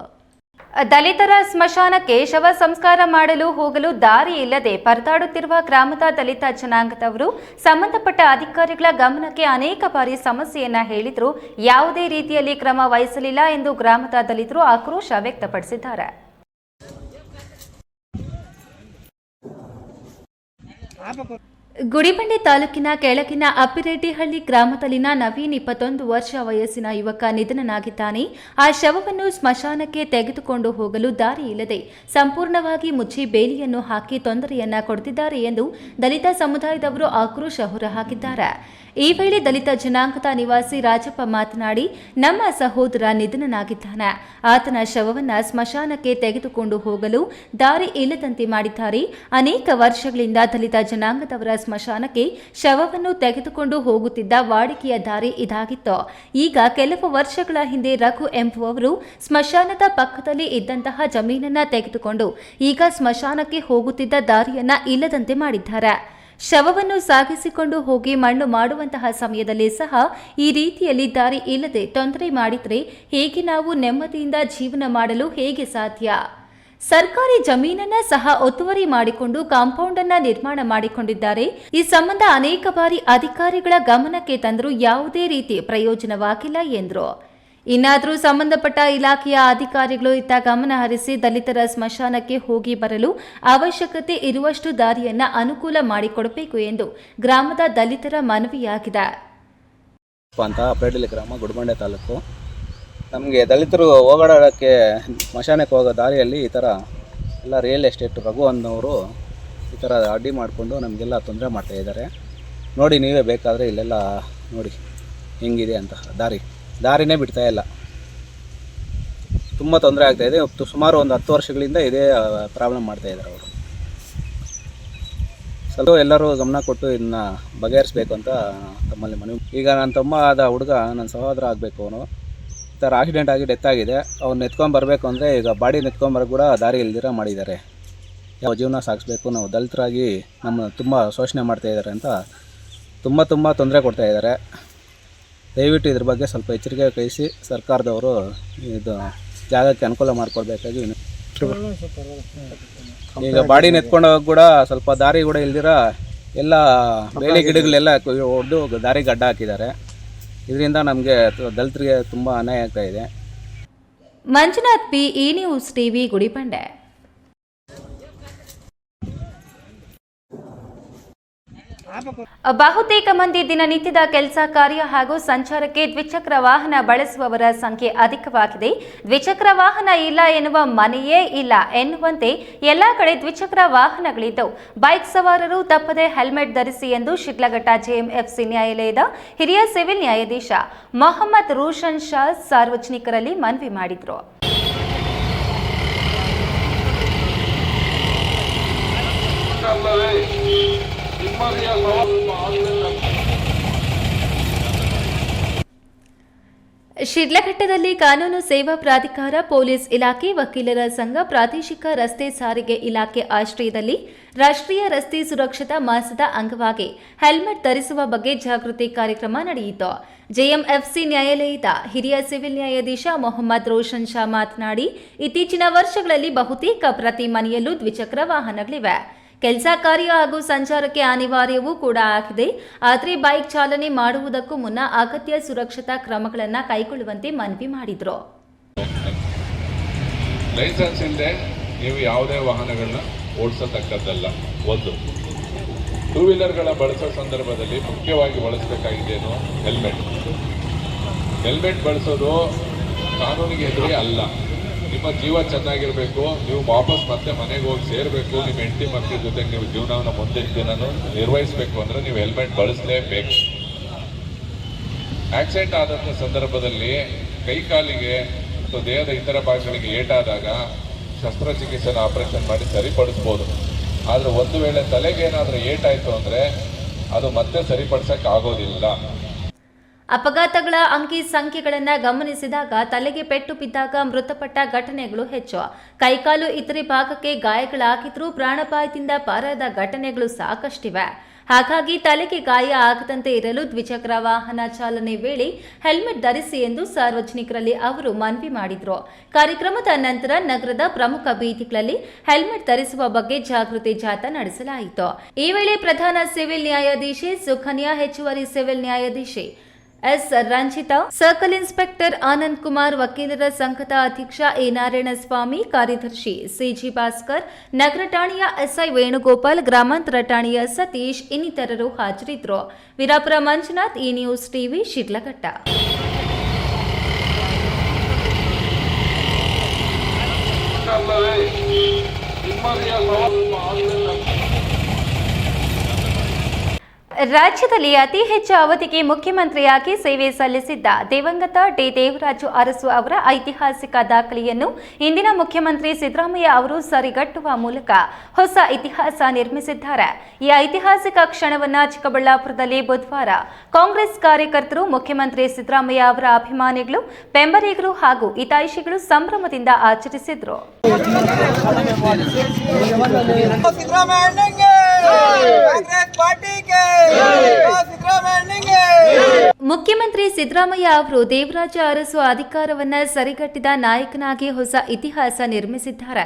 ದಲಿತರ ಸ್ಮಶಾನಕ್ಕೆ ಶವ ಸಂಸ್ಕಾರ ಮಾಡಲು ಹೋಗಲು ದಾರಿ ಇಲ್ಲದೆ ಪರದಾಡುತ್ತಿರುವ ಗ್ರಾಮದ ದಲಿತ ಜನಾಂಗದವರು ಸಂಬಂಧಪಟ್ಟ ಅಧಿಕಾರಿಗಳ ಗಮನಕ್ಕೆ ಅನೇಕ ಬಾರಿ ಸಮಸ್ಯೆಯನ್ನ ಹೇಳಿದರೂ ಯಾವುದೇ ರೀತಿಯಲ್ಲಿ ಕ್ರಮ ವಹಿಸಲಿಲ್ಲ ಎಂದು ಗ್ರಾಮದ ದಲಿತರು ಆಕ್ರೋಶ ವ್ಯಕ್ತಪಡಿಸಿದ್ದಾರೆ. ಗುಡಿಬಂಡೆ ತಾಲೂಕಿನ ಕೆಳಗಿನ ಅಪ್ಪಿರೆಡ್ಡಿಹಳ್ಳಿ ಗ್ರಾಮದಲ್ಲಿನ ನವೀನ್ 21 ವರ್ಷ ವಯಸ್ಸಿನ ಯುವಕ ನಿಧನನಾಗಿದ್ದಾನೆ. ಆ ಶವವನ್ನು ಸ್ಮಶಾನಕ್ಕೆ ತೆಗೆದುಕೊಂಡು ಹೋಗಲು ದಾರಿ ಇಲ್ಲದೆ ಸಂಪೂರ್ಣವಾಗಿ ಮುಚ್ಚಿ ಬೇಲಿಯನ್ನು ಹಾಕಿ ತೊಂದರೆಯನ್ನ ಕೊಡುತ್ತಿದ್ದಾರೆ ಎಂದು ದಲಿತ ಸಮುದಾಯದವರು ಆಕ್ರೋಶ ಹೊರಹಾಕಿದ್ದಾರೆ. ಈ ವೇಳೆ ದಲಿತ ಜನಾಂಗದ ನಿವಾಸಿ ರಾಜಪ್ಪ ಮಾತನಾಡಿ, ನಮ್ಮ ಸಹೋದರ ನಿಧನನಾಗಿದ್ದಾನೆ. ಆತನ ಶವವನ್ನು ಸ್ಮಶಾನಕ್ಕೆ ತೆಗೆದುಕೊಂಡು ಹೋಗಲು ದಾರಿ ಇಲ್ಲದಂತೆ ಮಾಡಿದ್ದಾರೆ. ಅನೇಕ ವರ್ಷಗಳಿಂದ ದಲಿತ ಜನಾಂಗದವರ ಸ್ಮಶಾನಕ್ಕೆ ಶವವನ್ನು ತೆಗೆದುಕೊಂಡು ಹೋಗುತ್ತಿದ್ದ ವಾಡಿಕೆಯ ದಾರಿ ಇದಾಗಿತ್ತು. ಈಗ ಕೆಲವು ವರ್ಷಗಳ ಹಿಂದೆ ರಘು ಎಂಬುವವರು ಸ್ಮಶಾನದ ಪಕ್ಕದಲ್ಲಿ ಇದ್ದಂತಹ ಜಮೀನನ್ನ ತೆಗೆದುಕೊಂಡು ಈಗ ಸ್ಮಶಾನಕ್ಕೆ ಹೋಗುತ್ತಿದ್ದ ದಾರಿಯನ್ನ ಇಲ್ಲದಂತೆ ಮಾಡಿದ್ದಾರೆ. ಶವವನ್ನು ಸಾಗಿಸಿಕೊಂಡು ಹೋಗಿ ಮಣ್ಣು ಮಾಡುವಂತಹ ಸಮಯದಲ್ಲಿ ಸಹ ಈ ರೀತಿಯಲ್ಲಿ ದಾರಿ ಇಲ್ಲದೆ ತೊಂದರೆ ಮಾಡಿದರೆ ಹೇಗೆ ನಾವು ನೆಮ್ಮದಿಯಿಂದ ಜೀವನ ಮಾಡಲು ಹೇಗೆ ಸಾಧ್ಯ? ಸರ್ಕಾರಿ ಜಮೀನನ್ನ ಸಹ ಒತ್ತುವರಿ ಮಾಡಿಕೊಂಡು ಕಾಂಪೌಂಡ್ ಅನ್ನ ನಿರ್ಮಾಣ ಮಾಡಿಕೊಂಡಿದ್ದಾರೆ. ಈ ಸಂಬಂಧ ಅನೇಕ ಬಾರಿ ಅಧಿಕಾರಿಗಳ ಗಮನಕ್ಕೆ ತಂದರೂ ಯಾವುದೇ ರೀತಿ ಪ್ರಯೋಜನವಾಗಿಲ್ಲ ಎಂದರು. ಇನ್ನಾದರೂ ಸಂಬಂಧಪಟ್ಟ ಇಲಾಖೆಯ ಅಧಿಕಾರಿಗಳು ಇತ್ತ ಗಮನ ಹರಿಸಿ ದಲಿತರ ಸ್ಮಶಾನಕ್ಕೆ ಹೋಗಿ ಬರಲು ಅವಶ್ಯಕತೆ ಇರುವಷ್ಟು ದಾರಿಯನ್ನ ಅನುಕೂಲ ಮಾಡಿಕೊಡಬೇಕು ಎಂದು ಗ್ರಾಮದ ದಲಿತರ ಮನವಿಯಾಗಿದೆ. ಅಂತ ಅಪ್ಪಿರೆಡ್ಡಿಹಳ್ಳಿ ಗ್ರಾಮ, ಗುಡಿಬಂಡೆ ತಾಲೂಕು. ನಮಗೆ ದಲಿತರು ಹೋಗಾಡೋಕ್ಕೆ ಸ್ಮಶಾನಕ್ಕೆ ಹೋಗೋ ದಾರಿಯಲ್ಲಿ ಈ ಥರ ಎಲ್ಲ ರಿಯಲ್ ಎಸ್ಟೇಟ್ ರಘು ಅನ್ನೋರು ಈ ಥರ ಅಡ್ಡಿ ಮಾಡಿಕೊಂಡು ನಮಗೆಲ್ಲ ತೊಂದರೆ ಮಾಡ್ತಾಯಿದ್ದಾರೆ. ನೋಡಿ ನೀವೇ ಬೇಕಾದರೆ ಇಲ್ಲೆಲ್ಲ ನೋಡಿ ಹೆಂಗಿದೆ ಅಂತ. ದಾರಿನೇ ಬಿಡ್ತಾ ಇಲ್ಲ, ತುಂಬ ತೊಂದರೆ ಆಗ್ತಾಯಿದೆ. ಸುಮಾರು ಒಂದು 10 ವರ್ಷಗಳಿಂದ ಇದೇ ಪ್ರಾಬ್ಲಮ್ ಮಾಡ್ತಾಯಿದ್ದಾರೆ ಅವರು. ಸ್ವಲ್ಪ ಎಲ್ಲರೂ ಗಮನ ಕೊಟ್ಟು ಇದನ್ನ ಬಗೆಹರಿಸ್ಬೇಕು ಅಂತ ತಮ್ಮಲ್ಲಿ ಮನವಿ. ಈಗ ನನ್ನ ತಮ್ಮ ಆದ ಹುಡುಗ ನನ್ನ ಸಹೋದರ ಆಗಬೇಕು. ಅವನು ಈ ಥರ ಆಕ್ಸಿಡೆಂಟ್ ಆಗಿ ಡೆತ್ ಆಗಿದೆ. ಅವ್ನು ಎತ್ಕೊಂಬರ್ಬೇಕು ಅಂದರೆ ಈಗ ಬಾಡಿ ಎತ್ಕೊಂಬರೋ ಕೂಡ ದಾರಿ ಇಲ್ದಿರ ಮಾಡಿದ್ದಾರೆ. ಯಾವ ಜೀವನ ಸಾಗಿಸ್ಬೇಕು, ನಾವು ದಲಿತರಾಗಿ ನಮ್ಮ ತುಂಬ ಶೋಷಣೆ ಮಾಡ್ತಾಯಿದ್ದಾರೆ ಅಂತ ತುಂಬ ತೊಂದರೆ ಕೊಡ್ತಾಯಿದ್ದಾರೆ. ದಯವಿಟ್ಟು ಇದ್ರ ಬಗ್ಗೆ ಸ್ವಲ್ಪ ಎಚ್ಚರಿಕೆ ವಹಿಸಿ ಸರ್ಕಾರದವರು ಇದು ಜಾಗಕ್ಕೆ ಅನುಕೂಲ ಮಾಡಿಕೊಡ್ಬೇಕಾಗಿ. ಈಗ ಬಾಡಿ ನೆತ್ಕೊಂಡು ಹೋಗಿ ಕೂಡ ಸ್ವಲ್ಪ ದಾರಿ ಕೂಡ ಇಲ್ದಿರ ಎಲ್ಲ ಬೇಲಿ ಗಿಡಗಳೆಲ್ಲ ಹೊಡೆದು ದಾರಿಗೆ ಅಡ್ಡ ಹಾಕಿದ್ದಾರೆ. ಇದರಿಂದ ನಮಗೆ ದಲಿತರಿಗೆ ತುಂಬ ಅನ್ಯಾಯ ಆಗ್ತಾ ಇದೆ. ಮಂಜುನಾಥ್ ಪಿ, ಈ ನ್ಯೂಸ್ ಟಿವಿ, ಗುಡಿಬಂಡೆ. ಬಹುತೇಕ ಮಂದಿ ದಿನನಿತ್ಯದ ಕೆಲಸ ಕಾರ್ಯ ಹಾಗೂ ಸಂಚಾರಕ್ಕೆ ದ್ವಿಚಕ್ರ ವಾಹನ ಬಳಸುವವರ ಸಂಖ್ಯೆ ಅಧಿಕವಾಗಿದೆ. ದ್ವಿಚಕ್ರ ವಾಹನ ಇಲ್ಲ ಎನ್ನುವ ಮನೆಯೇ ಇಲ್ಲ ಎನ್ನುವಂತೆ ಎಲ್ಲಾ ಕಡೆ ದ್ವಿಚಕ್ರ ವಾಹನಗಳಿದ್ದು ಬೈಕ್ ಸವಾರರು ತಪ್ಪದೆ ಹೆಲ್ಮೆಟ್ ಧರಿಸಿ ಎಂದು ಶಿಡ್ಲಘಟ್ಟ ಜೆಎಂಎಫ್ಸಿ ನ್ಯಾಯಾಲಯದ ಹಿರಿಯ ಸಿವಿಲ್ ನ್ಯಾಯಾಧೀಶ ಮೊಹಮ್ಮದ್ ರೋಷನ್ ಶಾ ಸಾರ್ವಜನಿಕರಲ್ಲಿ ಮನವಿ ಮಾಡಿದರು. ಶಿಡ್ಲಘಟ್ಟದಲ್ಲಿ ಕಾನೂನು ಸೇವಾ ಪ್ರಾಧಿಕಾರ, ಪೊಲೀಸ್ ಇಲಾಖೆ, ವಕೀಲರ ಸಂಘ, ಪ್ರಾದೇಶಿಕ ರಸ್ತೆ ಸಾರಿಗೆ ಇಲಾಖೆ ಆಶ್ರಯದಲ್ಲಿ ರಾಷ್ಟ್ರೀಯ ರಸ್ತೆ ಸುರಕ್ಷತಾ ಮಾಸದ ಅಂಗವಾಗಿ ಹೆಲ್ಮೆಟ್ ಧರಿಸುವ ಬಗ್ಗೆ ಜಾಗೃತಿ ಕಾರ್ಯಕ್ರಮ ನಡೆಯಿತು. ಜೆಎಂಎಫ್ಸಿ ನ್ಯಾಯಾಲಯದ ಹಿರಿಯ ಸಿವಿಲ್ ನ್ಯಾಯಾಧೀಶ ಮೊಹಮ್ಮದ್ ರೋಷನ್ ಶಾ ಮಾತನಾಡಿ, ಇತ್ತೀಚಿನ ವರ್ಷಗಳಲ್ಲಿ ಬಹುತೇಕ ಪ್ರತಿ ಮನೆಯಲ್ಲೂ ದ್ವಿಚಕ್ರ ವಾಹನಗಳಿವೆ. ಕೆಲಸ ಕಾರ್ಯ ಹಾಗೂ ಸಂಚಾರಕ್ಕೆ ಅನಿವಾರ್ಯವೂ ಕೂಡ ಆಗಿದೆ. ಆದರೆ ಬೈಕ್ ಚಾಲನೆ ಮಾಡುವುದಕ್ಕೂ ಮುನ್ನ ಅಗತ್ಯ ಸುರಕ್ಷತಾ ಕ್ರಮಗಳನ್ನು ಕೈಗೊಳ್ಳುವಂತೆ ಮನವಿ ಮಾಡಿದರು. ಲೈಸೆನ್ಸ್ ಇಲ್ಲದೆ ನೀವು ಯಾವುದೇ ವಾಹನಗಳನ್ನ ಓಡಿಸತಕ್ಕದ್ದಲ್ಲ. ಒಂದು, ಟೂ ವೀಲರ್ಗಳ ಬಳಸೋ ಸಂದರ್ಭದಲ್ಲಿ ಮುಖ್ಯವಾಗಿ ಬಳಸಬೇಕಾಗಿದ್ದೇನು ಹೆಲ್ಮೆಟ್. ಹೆಲ್ಮೆಟ್ ಬಳಸೋದು ಕಾನೂನಿಗೆ ಎದುರೇ ಅಲ್ಲ. ನಿಮ್ಮ ಜೀವ ಚೆನ್ನಾಗಿರಬೇಕು, ನೀವು ವಾಪಸ್ ಮತ್ತೆ ಮನೆಗೆ ಹೋಗಿ ಸೇರಬೇಕು, ನಿಮ್ಮ ಹೆಂಡತಿ ಮಕ್ಕಳ ಜೊತೆಗೆ ನೀವು ಜೀವನವನ್ನು ಮುಂದಿನ ದಿನನೂ ನಿರ್ವಹಿಸಬೇಕು ಅಂದರೆ ನೀವು ಹೆಲ್ಮೆಟ್ ಬಳಸಲೇಬೇಕು. ಆಕ್ಸಿಡೆಂಟ್ ಆದಂಥ ಸಂದರ್ಭದಲ್ಲಿ ಕೈ ಕಾಲಿಗೆ ಮತ್ತು ದೇಹದ ಇತರ ಭಾಗಗಳಿಗೆ ಏಟಾದಾಗ ಶಸ್ತ್ರಚಿಕಿತ್ಸೆನ ಆಪರೇಷನ್ ಮಾಡಿ ಸರಿಪಡಿಸ್ಬೋದು. ಆದರೆ ಒಂದು ವೇಳೆ ತಲೆಗೆ ಏನಾದರೂ ಏಟಾಯಿತು ಅಂದರೆ ಅದು ಮತ್ತೆ ಸರಿಪಡಿಸಕ್ಕೆ ಆಗೋದಿಲ್ಲ. ಅಪಘಾತಗಳ ಅಂಕಿ ಸಂಖ್ಯೆಗಳನ್ನು ಗಮನಿಸಿದಾಗ ತಲೆಗೆ ಪೆಟ್ಟು ಬಿದ್ದಾಗ ಮೃತಪಟ್ಟ ಘಟನೆಗಳು ಹೆಚ್ಚು. ಕೈಕಾಲು ಇತರೆ ಭಾಗಕ್ಕೆ ಗಾಯಗಳಾಗಿದ್ರೂ ಪ್ರಾಣಾಪಾಯದಿಂದ ಪಾರಾದ ಘಟನೆಗಳು ಸಾಕಷ್ಟಿವೆ. ಹಾಗಾಗಿ ತಲೆಗೆ ಗಾಯ ಆಗದಂತೆ ಇರಲು ದ್ವಿಚಕ್ರ ವಾಹನ ಚಾಲನೆ ವೇಳೆ ಹೆಲ್ಮೆಟ್ ಧರಿಸಿ ಎಂದು ಸಾರ್ವಜನಿಕರಲ್ಲಿ ಅವರು ಮನವಿ ಮಾಡಿದರು. ಕಾರ್ಯಕ್ರಮದ ನಂತರ ನಗರದ ಪ್ರಮುಖ ಬೀದಿಗಳಲ್ಲಿ ಹೆಲ್ಮೆಟ್ ಧರಿಸುವ ಬಗ್ಗೆ ಜಾಗೃತಿ ಜಾಥಾ ನಡೆಸಲಾಯಿತು. ಈ ವೇಳೆ ಪ್ರಧಾನ ಸಿವಿಲ್ ನ್ಯಾಯಾಧೀಶೆ ಸುಕನ್ಯಾ, ಹೆಚ್ಚುವರಿ ಸಿವಿಲ್ ನ್ಯಾಯಾಧೀಶೆ S Ranjitha, circle inspector Anand Kumar, ವಕೀಲರ ಸಂಘದ ಅಧ್ಯಕ್ಷ ಎ ನಾರಾಯಣಸ್ವಾಮಿ, ಕಾರ್ಯದರ್ಶಿ ಸಿಜಿ ಭಾಸ್ಕರ್, ನಗರ ಠಾಣೆಯ ಎಸ್ಐ ವೇಣುಗೋಪಾಲ್, ಗ್ರಾಮಾಂತರ ಠಾಣೆಯ ಸತೀಶ್ ಇನ್ನಿತರರು ಹಾಜರಿದ್ದರು. ವೀರಾಪುರ ಮಂಜುನಾಥ್, ಈ ನ್ಯೂಸ್ ಟಿವಿ, ಶಿಡ್ಲಘಟ್ಟ. ರಾಜ್ಯದಲ್ಲಿ ಅತಿ ಹೆಚ್ಚು ಅವಧಿಗೆ ಮುಖ್ಯಮಂತ್ರಿಯಾಗಿ ಸೇವೆ ಸಲ್ಲಿಸಿದ್ದ ದಿವಂಗತ ಡಿ ದೇವರಾಜು ಅರಸು ಅವರ ಐತಿಹಾಸಿಕ ದಾಖಲೆಯನ್ನು ಇಂದಿನ ಮುಖ್ಯಮಂತ್ರಿ ಸಿದ್ದರಾಮಯ್ಯ ಅವರು ಸರಿಗಟ್ಟುವ ಮೂಲಕ ಹೊಸ ಇತಿಹಾಸ ನಿರ್ಮಿಸಿದ್ದಾರೆ. ಈ ಐತಿಹಾಸಿಕ ಕ್ಷಣವನ್ನು ಚಿಕ್ಕಬಳ್ಳಾಪುರದಲ್ಲಿ ಬುಧವಾರ ಕಾಂಗ್ರೆಸ್ ಕಾರ್ಯಕರ್ತರು, ಮುಖ್ಯಮಂತ್ರಿ ಸಿದ್ದರಾಮಯ್ಯ ಅವರ ಅಭಿಮಾನಿಗಳು, ಬೆಂಬಲಿಗರು ಹಾಗೂ ಹಿತೈಷಿಗಳು ಸಂಭ್ರಮದಿಂದ ಆಚರಿಸಿದರು. ಮುಖ್ಯಮಂತ್ರಿ ಸಿದ್ದರಾಮಯ್ಯ ಅವರು ದೇವರಾಜ ಅರಸು ಅಧಿಕಾರವನ್ನ ಸರಿಗಟ್ಟಿದ ನಾಯಕನಾಗಿ ಹೊಸ ಇತಿಹಾಸ ನಿರ್ಮಿಸಿದ್ದಾರೆ.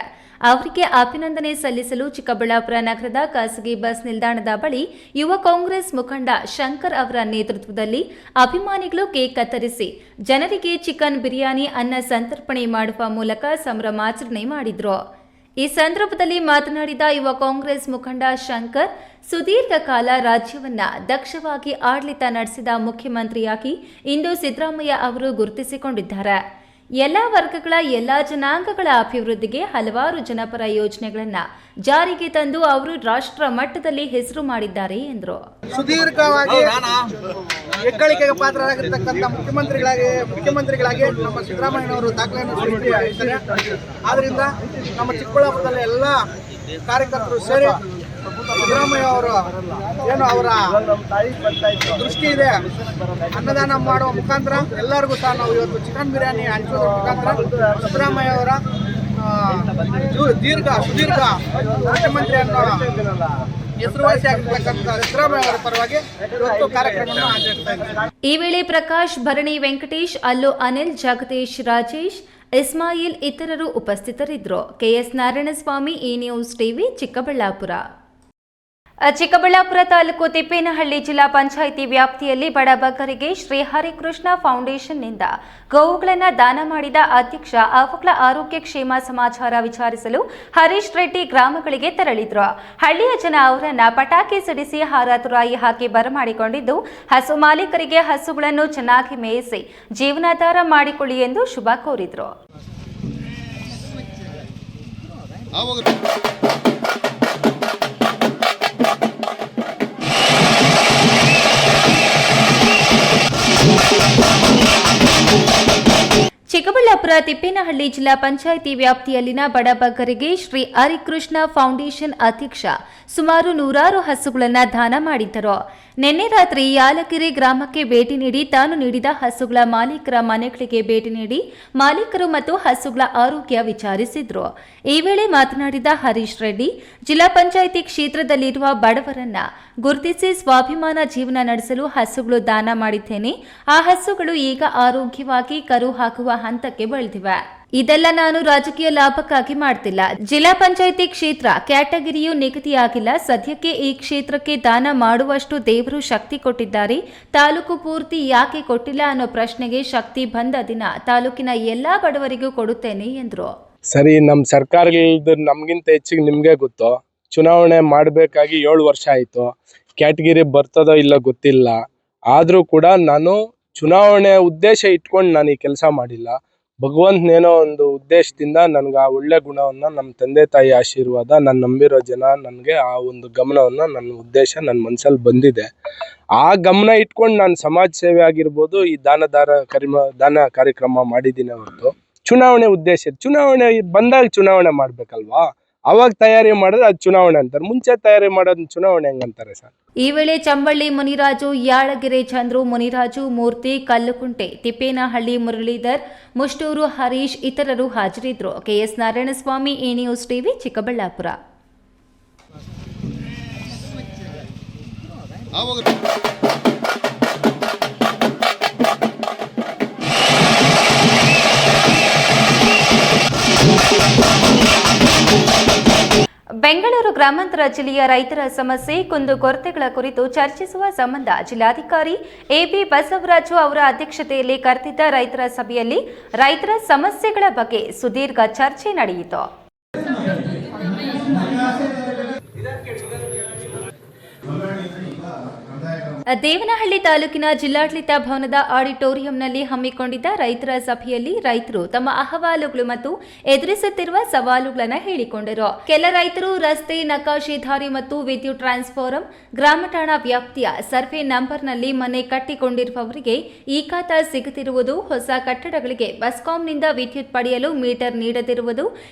ಅವರಿಗೆ ಅಭಿನಂದನೆ ಸಲ್ಲಿಸಲು ಚಿಕ್ಕಬಳ್ಳಾಪುರ ನಗರದ ಖಾಸಗಿ ಬಸ್ ನಿಲ್ದಾಣದ ಬಳಿ ಯುವ ಕಾಂಗ್ರೆಸ್ ಮುಖಂಡ ಶಂಕರ್ ಅವರ ನೇತೃತ್ವದಲ್ಲಿ ಅಭಿಮಾನಿಗಳು ಕೇಕ್ ಕತ್ತರಿಸಿ ಜನರಿಗೆ ಚಿಕನ್ ಬಿರಿಯಾನಿ, ಅನ್ನ ಸಂತರ್ಪಣೆ ಮಾಡುವ ಮೂಲಕ ಸಂಭ್ರಮಾಚರಣೆ ಮಾಡಿದ್ರು. ಈ ಸಂದರ್ಭದಲ್ಲಿ ಮಾತನಾಡಿದ ಯುವ ಕಾಂಗ್ರೆಸ್ ಮುಖಂಡ ಶಂಕರ್, ಸುದೀರ್ಘ ಕಾಲ ರಾಜ್ಯವನ್ನ ದಕ್ಷವಾಗಿ ಆಡಳಿತ ನಡೆಸಿದ ಮುಖ್ಯಮಂತ್ರಿಯಾಗಿ ಇಂದು ಸಿದ್ದರಾಮಯ್ಯ ಅವರು ಗುರುತಿಸಿಕೊಂಡಿದ್ದಾರೆ. ಎಲ್ಲ ವರ್ಗಗಳ ಎಲ್ಲ ಜನಾಂಗಗಳ ಅಭಿವೃದ್ಧಿಗೆ ಹಲವಾರು ಜನಪರ ಯೋಜನೆಗಳನ್ನು ಜಾರಿಗೆ ತಂದು ಅವರು ರಾಷ್ಟ್ರ ಮಟ್ಟದಲ್ಲಿ ಹೆಸರು ಮಾಡಿದ್ದಾರೆ ಎಂದರು. ಸುದೀರ್ಘವಾಗಿ ಹೆಗ್ಗಳಿಕೆಗೆ ಪಾತ್ರರಾಗಿರ್ತಕ್ಕಂಥ ಮುಖ್ಯಮಂತ್ರಿಗಳಾಗಿ ನಮ್ಮ ಸಿದ್ದರಾಮಯ್ಯನವರು ದಾಖಲೆಯನ್ನು ಸೃಷ್ಟಿಸಿದ್ದಾರೆ. ಆದ್ರಿಂದ ನಮ್ಮ ಚಿಕ್ಕಬಳ್ಳಾಪುರದಲ್ಲಿ ಎಲ್ಲ ಕಾರ್ಯಕರ್ತರು ಸೇರಿ ಸಿದ್ದರಾಮಯ್ಯ ಅವರು ಏನು ಅವರ ದೃಷ್ಟಿ ಇದೆ, ಅನ್ನದಾನ ಮಾಡುವ ಮುಖಾಂತರ ಎಲ್ಲರಿಗೂ ಸಹ ನಾವು ಇವತ್ತು ಚಿಕನ್ ಬಿರಿಯಾನಿ ಹಂಚೋದ್ರ ಮುಖಾಂತರ ಸಿದ್ದರಾಮಯ್ಯ ಅವರ ಸುದೀರ್ಘ ಮುಖ್ಯಮಂತ್ರಿಯನ್ನು ಹೆಸರುವಾಸಿಯಾಗಿರ್ತಕ್ಕಂಥ ಸಿದ್ದರಾಮಯ್ಯ ಅವರ ಪರವಾಗಿ ಇವತ್ತು ಕಾರ್ಯಕ್ರಮವನ್ನು ಆಚರಿಸ್ತಾ ಇದ್ದಾರೆ. ಈ ವೇಳೆ ಪ್ರಕಾಶ್, ಭರಣಿ ವೆಂಕಟೇಶ್, ಅಲ್ಲು ಅನಿಲ್, ಜಗದೀಶ್, ರಾಜೇಶ್, ಇಸ್ಮಾಯಿಲ್ ಇತರರು ಉಪಸ್ಥಿತರಿದ್ದರು. ಕೆಎಸ್ ನಾರಾಯಣಸ್ವಾಮಿ, ಈ ನ್ಯೂಸ್ ಟಿವಿ, ಚಿಕ್ಕಬಳ್ಳಾಪುರ. ಚಿಕ್ಕಬಳ್ಳಾಪುರ ತಾಲೂಕು ತಿಪ್ಪೇನಹಳ್ಳಿ ಜಿಲ್ಲಾ ಪಂಚಾಯಿತಿ ವ್ಯಾಪ್ತಿಯಲ್ಲಿ ಬಡಬಗ್ಗರಿಗೆ ಶ್ರೀ ಹರಿಕೃಷ್ಣ ಫೌಂಡೇಶನ್ನಿಂದ ಗೋವುಗಳನ್ನು ದಾನ ಮಾಡಿದ ಅಧ್ಯಕ್ಷ ಅವುಗಳ ಆರೋಗ್ಯ ಕ್ಷೇಮ ಸಮಾಚಾರ ವಿಚಾರಿಸಲು ಹರೀಶ್ ರೆಡ್ಡಿ ಗ್ರಾಮಗಳಿಗೆ ತೆರಳಿದ್ರು. ಹಳ್ಳಿಯ ಜನ ಅವರನ್ನ ಪಟಾಕಿ ಸಿಡಿಸಿ ಹಾರ ತುರಾಯಿ ಹಾಕಿ ಬರಮಾಡಿಕೊಂಡಿದ್ದು, ಹಸು ಮಾಲೀಕರಿಗೆ ಹಸುಗಳನ್ನು ಚೆನ್ನಾಗಿ ಮೇಯಿಸಿ ಜೀವನಾಧಾರ ಮಾಡಿಕೊಳ್ಳಿ ಎಂದು ಶುಭ ಕೋರಿದ್ರು. ಚಿಕ್ಕಬಳ್ಳಾಪುರ ತಿಪ್ಪೇನಹಳ್ಳಿ ಜಿಲ್ಲಾ ಪಂಚಾಯಿತಿ ವ್ಯಾಪ್ತಿಯಲ್ಲಿನ ಬಡಬಗ್ಗರಿಗೆ ಶ್ರೀ ಹರಿಕೃಷ್ಣ ಫೌಂಡೇಶನ್ ಅಧ್ಯಕ್ಷ ಸುಮಾರು 100 ಹಸುಗಳನ್ನು ದಾನ ಮಾಡಿದ್ದರು. ನಿನ್ನೆ ರಾತ್ರಿ ಯಾಲಗಿರಿ ಗ್ರಾಮಕ್ಕೆ ಭೇಟಿ ನೀಡಿ ತಾನು ನೀಡಿದ ಹಸುಗಳ ಮಾಲೀಕರ ಮನೆಗಳಿಗೆ ಭೇಟಿ ನೀಡಿ ಮಾಲೀಕರು ಮತ್ತು ಹಸುಗಳ ಆರೋಗ್ಯ ವಿಚಾರಿಸಿದ್ರು. ಈ ವೇಳೆ ಮಾತನಾಡಿದ ಹರೀಶ್ ರೆಡ್ಡಿ, ಜಿಲ್ಲಾ ಪಂಚಾಯಿತಿ ಕ್ಷೇತ್ರದಲ್ಲಿರುವ ಬಡವರನ್ನ ಗುರುತಿಸಿ ಸ್ವಾಭಿಮಾನ ಜೀವನ ನಡೆಸಲು ಹಸುಗಳು ದಾನ ಮಾಡಿದ್ದೇನೆ. ಆ ಹಸುಗಳು ಈಗ ಆರೋಗ್ಯವಾಗಿ ಕರು ಹಾಕುವ ಹಂತಕ್ಕೆ ಬೆಳೆದಿವೆ. ಇದೆಲ್ಲ ನಾನು ರಾಜಕೀಯ ಲಾಭಕ್ಕಾಗಿ ಮಾಡ್ತಿಲ್ಲ. ಜಿಲ್ಲಾ ಪಂಚಾಯಿತಿ ಕ್ಷೇತ್ರ ಕ್ಯಾಟಗರಿಯು ನಿಗದಿಯಾಗಿಲ್ಲ. ಸದ್ಯಕ್ಕೆ ಈ ಕ್ಷೇತ್ರಕ್ಕೆ ದಾನ ಮಾಡುವಷ್ಟು ದೇವರು ಶಕ್ತಿ ಕೊಟ್ಟಿದ್ದಾರೆ. ತಾಲೂಕು ಪೂರ್ತಿ ಯಾಕೆ ಕೊಟ್ಟಿಲ್ಲ ಅನ್ನೋ ಪ್ರಶ್ನೆಗೆ ಶಕ್ತಿ ಬಂದ ದಿನ ತಾಲೂಕಿನ ಎಲ್ಲಾ ಬಡವರಿಗೂ ಕೊಡುತ್ತೇನೆ ಎಂದರು. ಸರಿ, ನಮ್ಮ ಸರ್ಕಾರಗಳದ್ದು ನಮಗಿಂತ ಹೆಚ್ಚಿಗೆ ನಿಮಗೆ ಗೊತ್ತು. ಚುನಾವಣೆ ಮಾಡಬೇಕಾಗಿ 7 ವರ್ಷ ಆಯಿತು. ಕ್ಯಾಟಗಿರಿ ಬರ್ತದೋ ಇಲ್ಲ ಗೊತ್ತಿಲ್ಲ. ಆದರೂ ಕೂಡ ನಾನು ಚುನಾವಣೆ ಉದ್ದೇಶ ಇಟ್ಕೊಂಡು ನಾನು ಈ ಕೆಲಸ ಮಾಡಿಲ್ಲ. ಭಗವಂತನೇನೋ ಒಂದು ಉದ್ದೇಶದಿಂದ ನನಗೆ ಆ ಒಳ್ಳೆ ಗುಣವನ್ನು, ನಮ್ಮ ತಂದೆ ತಾಯಿ ಆಶೀರ್ವಾದ, ನಾನು ನಂಬಿರೋ ಜನ ನನಗೆ ಆ ಒಂದು ಗಮನವನ್ನು, ನನ್ನ ಉದ್ದೇಶ ನನ್ನ ಮನಸ್ಸಲ್ಲಿ ಬಂದಿದೆ. ಆ ಗಮನ ಇಟ್ಕೊಂಡು ನಾನು ಸಮಾಜ ಸೇವೆ ಆಗಿರ್ಬೋದು, ಈ ದಾನ ಕಾರ್ಯಕ್ರಮ ಮಾಡಿದ್ದೀನಿ ಹೊರತು ಚುನಾವಣೆ ಉದ್ದೇಶ. ಚುನಾವಣೆ ಬಂದಾಗ ಚುನಾವಣೆ ಮಾಡಬೇಕಲ್ವಾ? ಅವಾಗ ತಯಾರಿ ಮಾಡಿದ್ರೆ ಅದು ಚುನಾವಣೆ ಅಂತಾರೆ. ಮುಂಚೆ ತಯಾರಿ ಮಾಡೋದು ಚುನಾವಣೆ ಹೆಂಗಂತಾರೆ ಸರ್? ಈ ವೇಳೆ ಚಂಬಳ್ಳಿ ಮುನಿರಾಜು, ಯಾಳಗೆರೆ ಚಂದ್ರು, ಮುನಿರಾಜು, ಮೂರ್ತಿ, ಕಲ್ಲುಕುಂಟೆ, ತಿಪ್ಪೇನಹಳ್ಳಿ ಮುರಳೀಧರ್, ಮುಷ್ಟೂರು ಹರೀಶ್ ಇತರರು ಹಾಜರಿದ್ದರು. KS Narayanaswamy, A news TV, Chikkaballapur. Bengaluru ಗ್ರಾಮಾಂತರ ಜಿಲ್ಲೆಯ ರೈತರ ಸಮಸ್ಯೆ, ಕುಂದುಕೊರತೆಗಳ ಕುರಿತು ಚರ್ಚಿಸುವ ಸಂಬಂಧ ಜಿಲ್ಲಾಧಿಕಾರಿ ಎಬಿ ಬಸವರಾಜು ಅವರ ಅಧ್ಯಕ್ಷತೆಯಲ್ಲಿ ಕರೆದಿದ್ದ ರೈತರ ಸಭೆಯಲ್ಲಿ ರೈತರ ಸಮಸ್ಯೆಗಳ ಬಗ್ಗೆ ಸುದೀರ್ಘ ಚರ್ಚೆ ನಡೆಯಿತು. ದೇವನಹಳ್ಳಿ ತಾಲೂಕಿನ ಜಿಲ್ಲಾಡಳಿತ ಭವನದ ಆಡಿಟೋರಿಯಂನಲ್ಲಿ ಹಮ್ಮಿಕೊಂಡಿದ್ದ ರೈತರ ಸಭೆಯಲ್ಲಿ ರೈತರು ತಮ್ಮ ಅಹವಾಲುಗಳು ಮತ್ತು ಎದುರಿಸುತ್ತಿರುವ ಸವಾಲುಗಳನ್ನು ಹೇಳಿಕೊಂಡರು. ಕೆಲ ರೈತರು ರಸ್ತೆ, ನಕಾಶೆದಾರಿ ಮತ್ತು ವಿದ್ಯುತ್ ಟ್ರಾನ್ಸ್ಫಾರ್ಮರ್, ಗ್ರಾಮ ಠಾಣಾ ವ್ಯಾಪ್ತಿಯ ಸರ್ವೆ ನಂಬರ್ನಲ್ಲಿ ಮನೆ ಕಟ್ಟಿಕೊಂಡಿರುವವರಿಗೆ ಈ ಖಾತಾ ಸಿಗುತ್ತಿರುವುದು, ಹೊಸ ಕಟ್ಟಡಗಳಿಗೆ ಬೆಸ್ಕಾಂನಿಂದ ವಿದ್ಯುತ್ ಪಡೆಯಲು ಮೀಟರ್ ನೀಡದಿರುವುದು,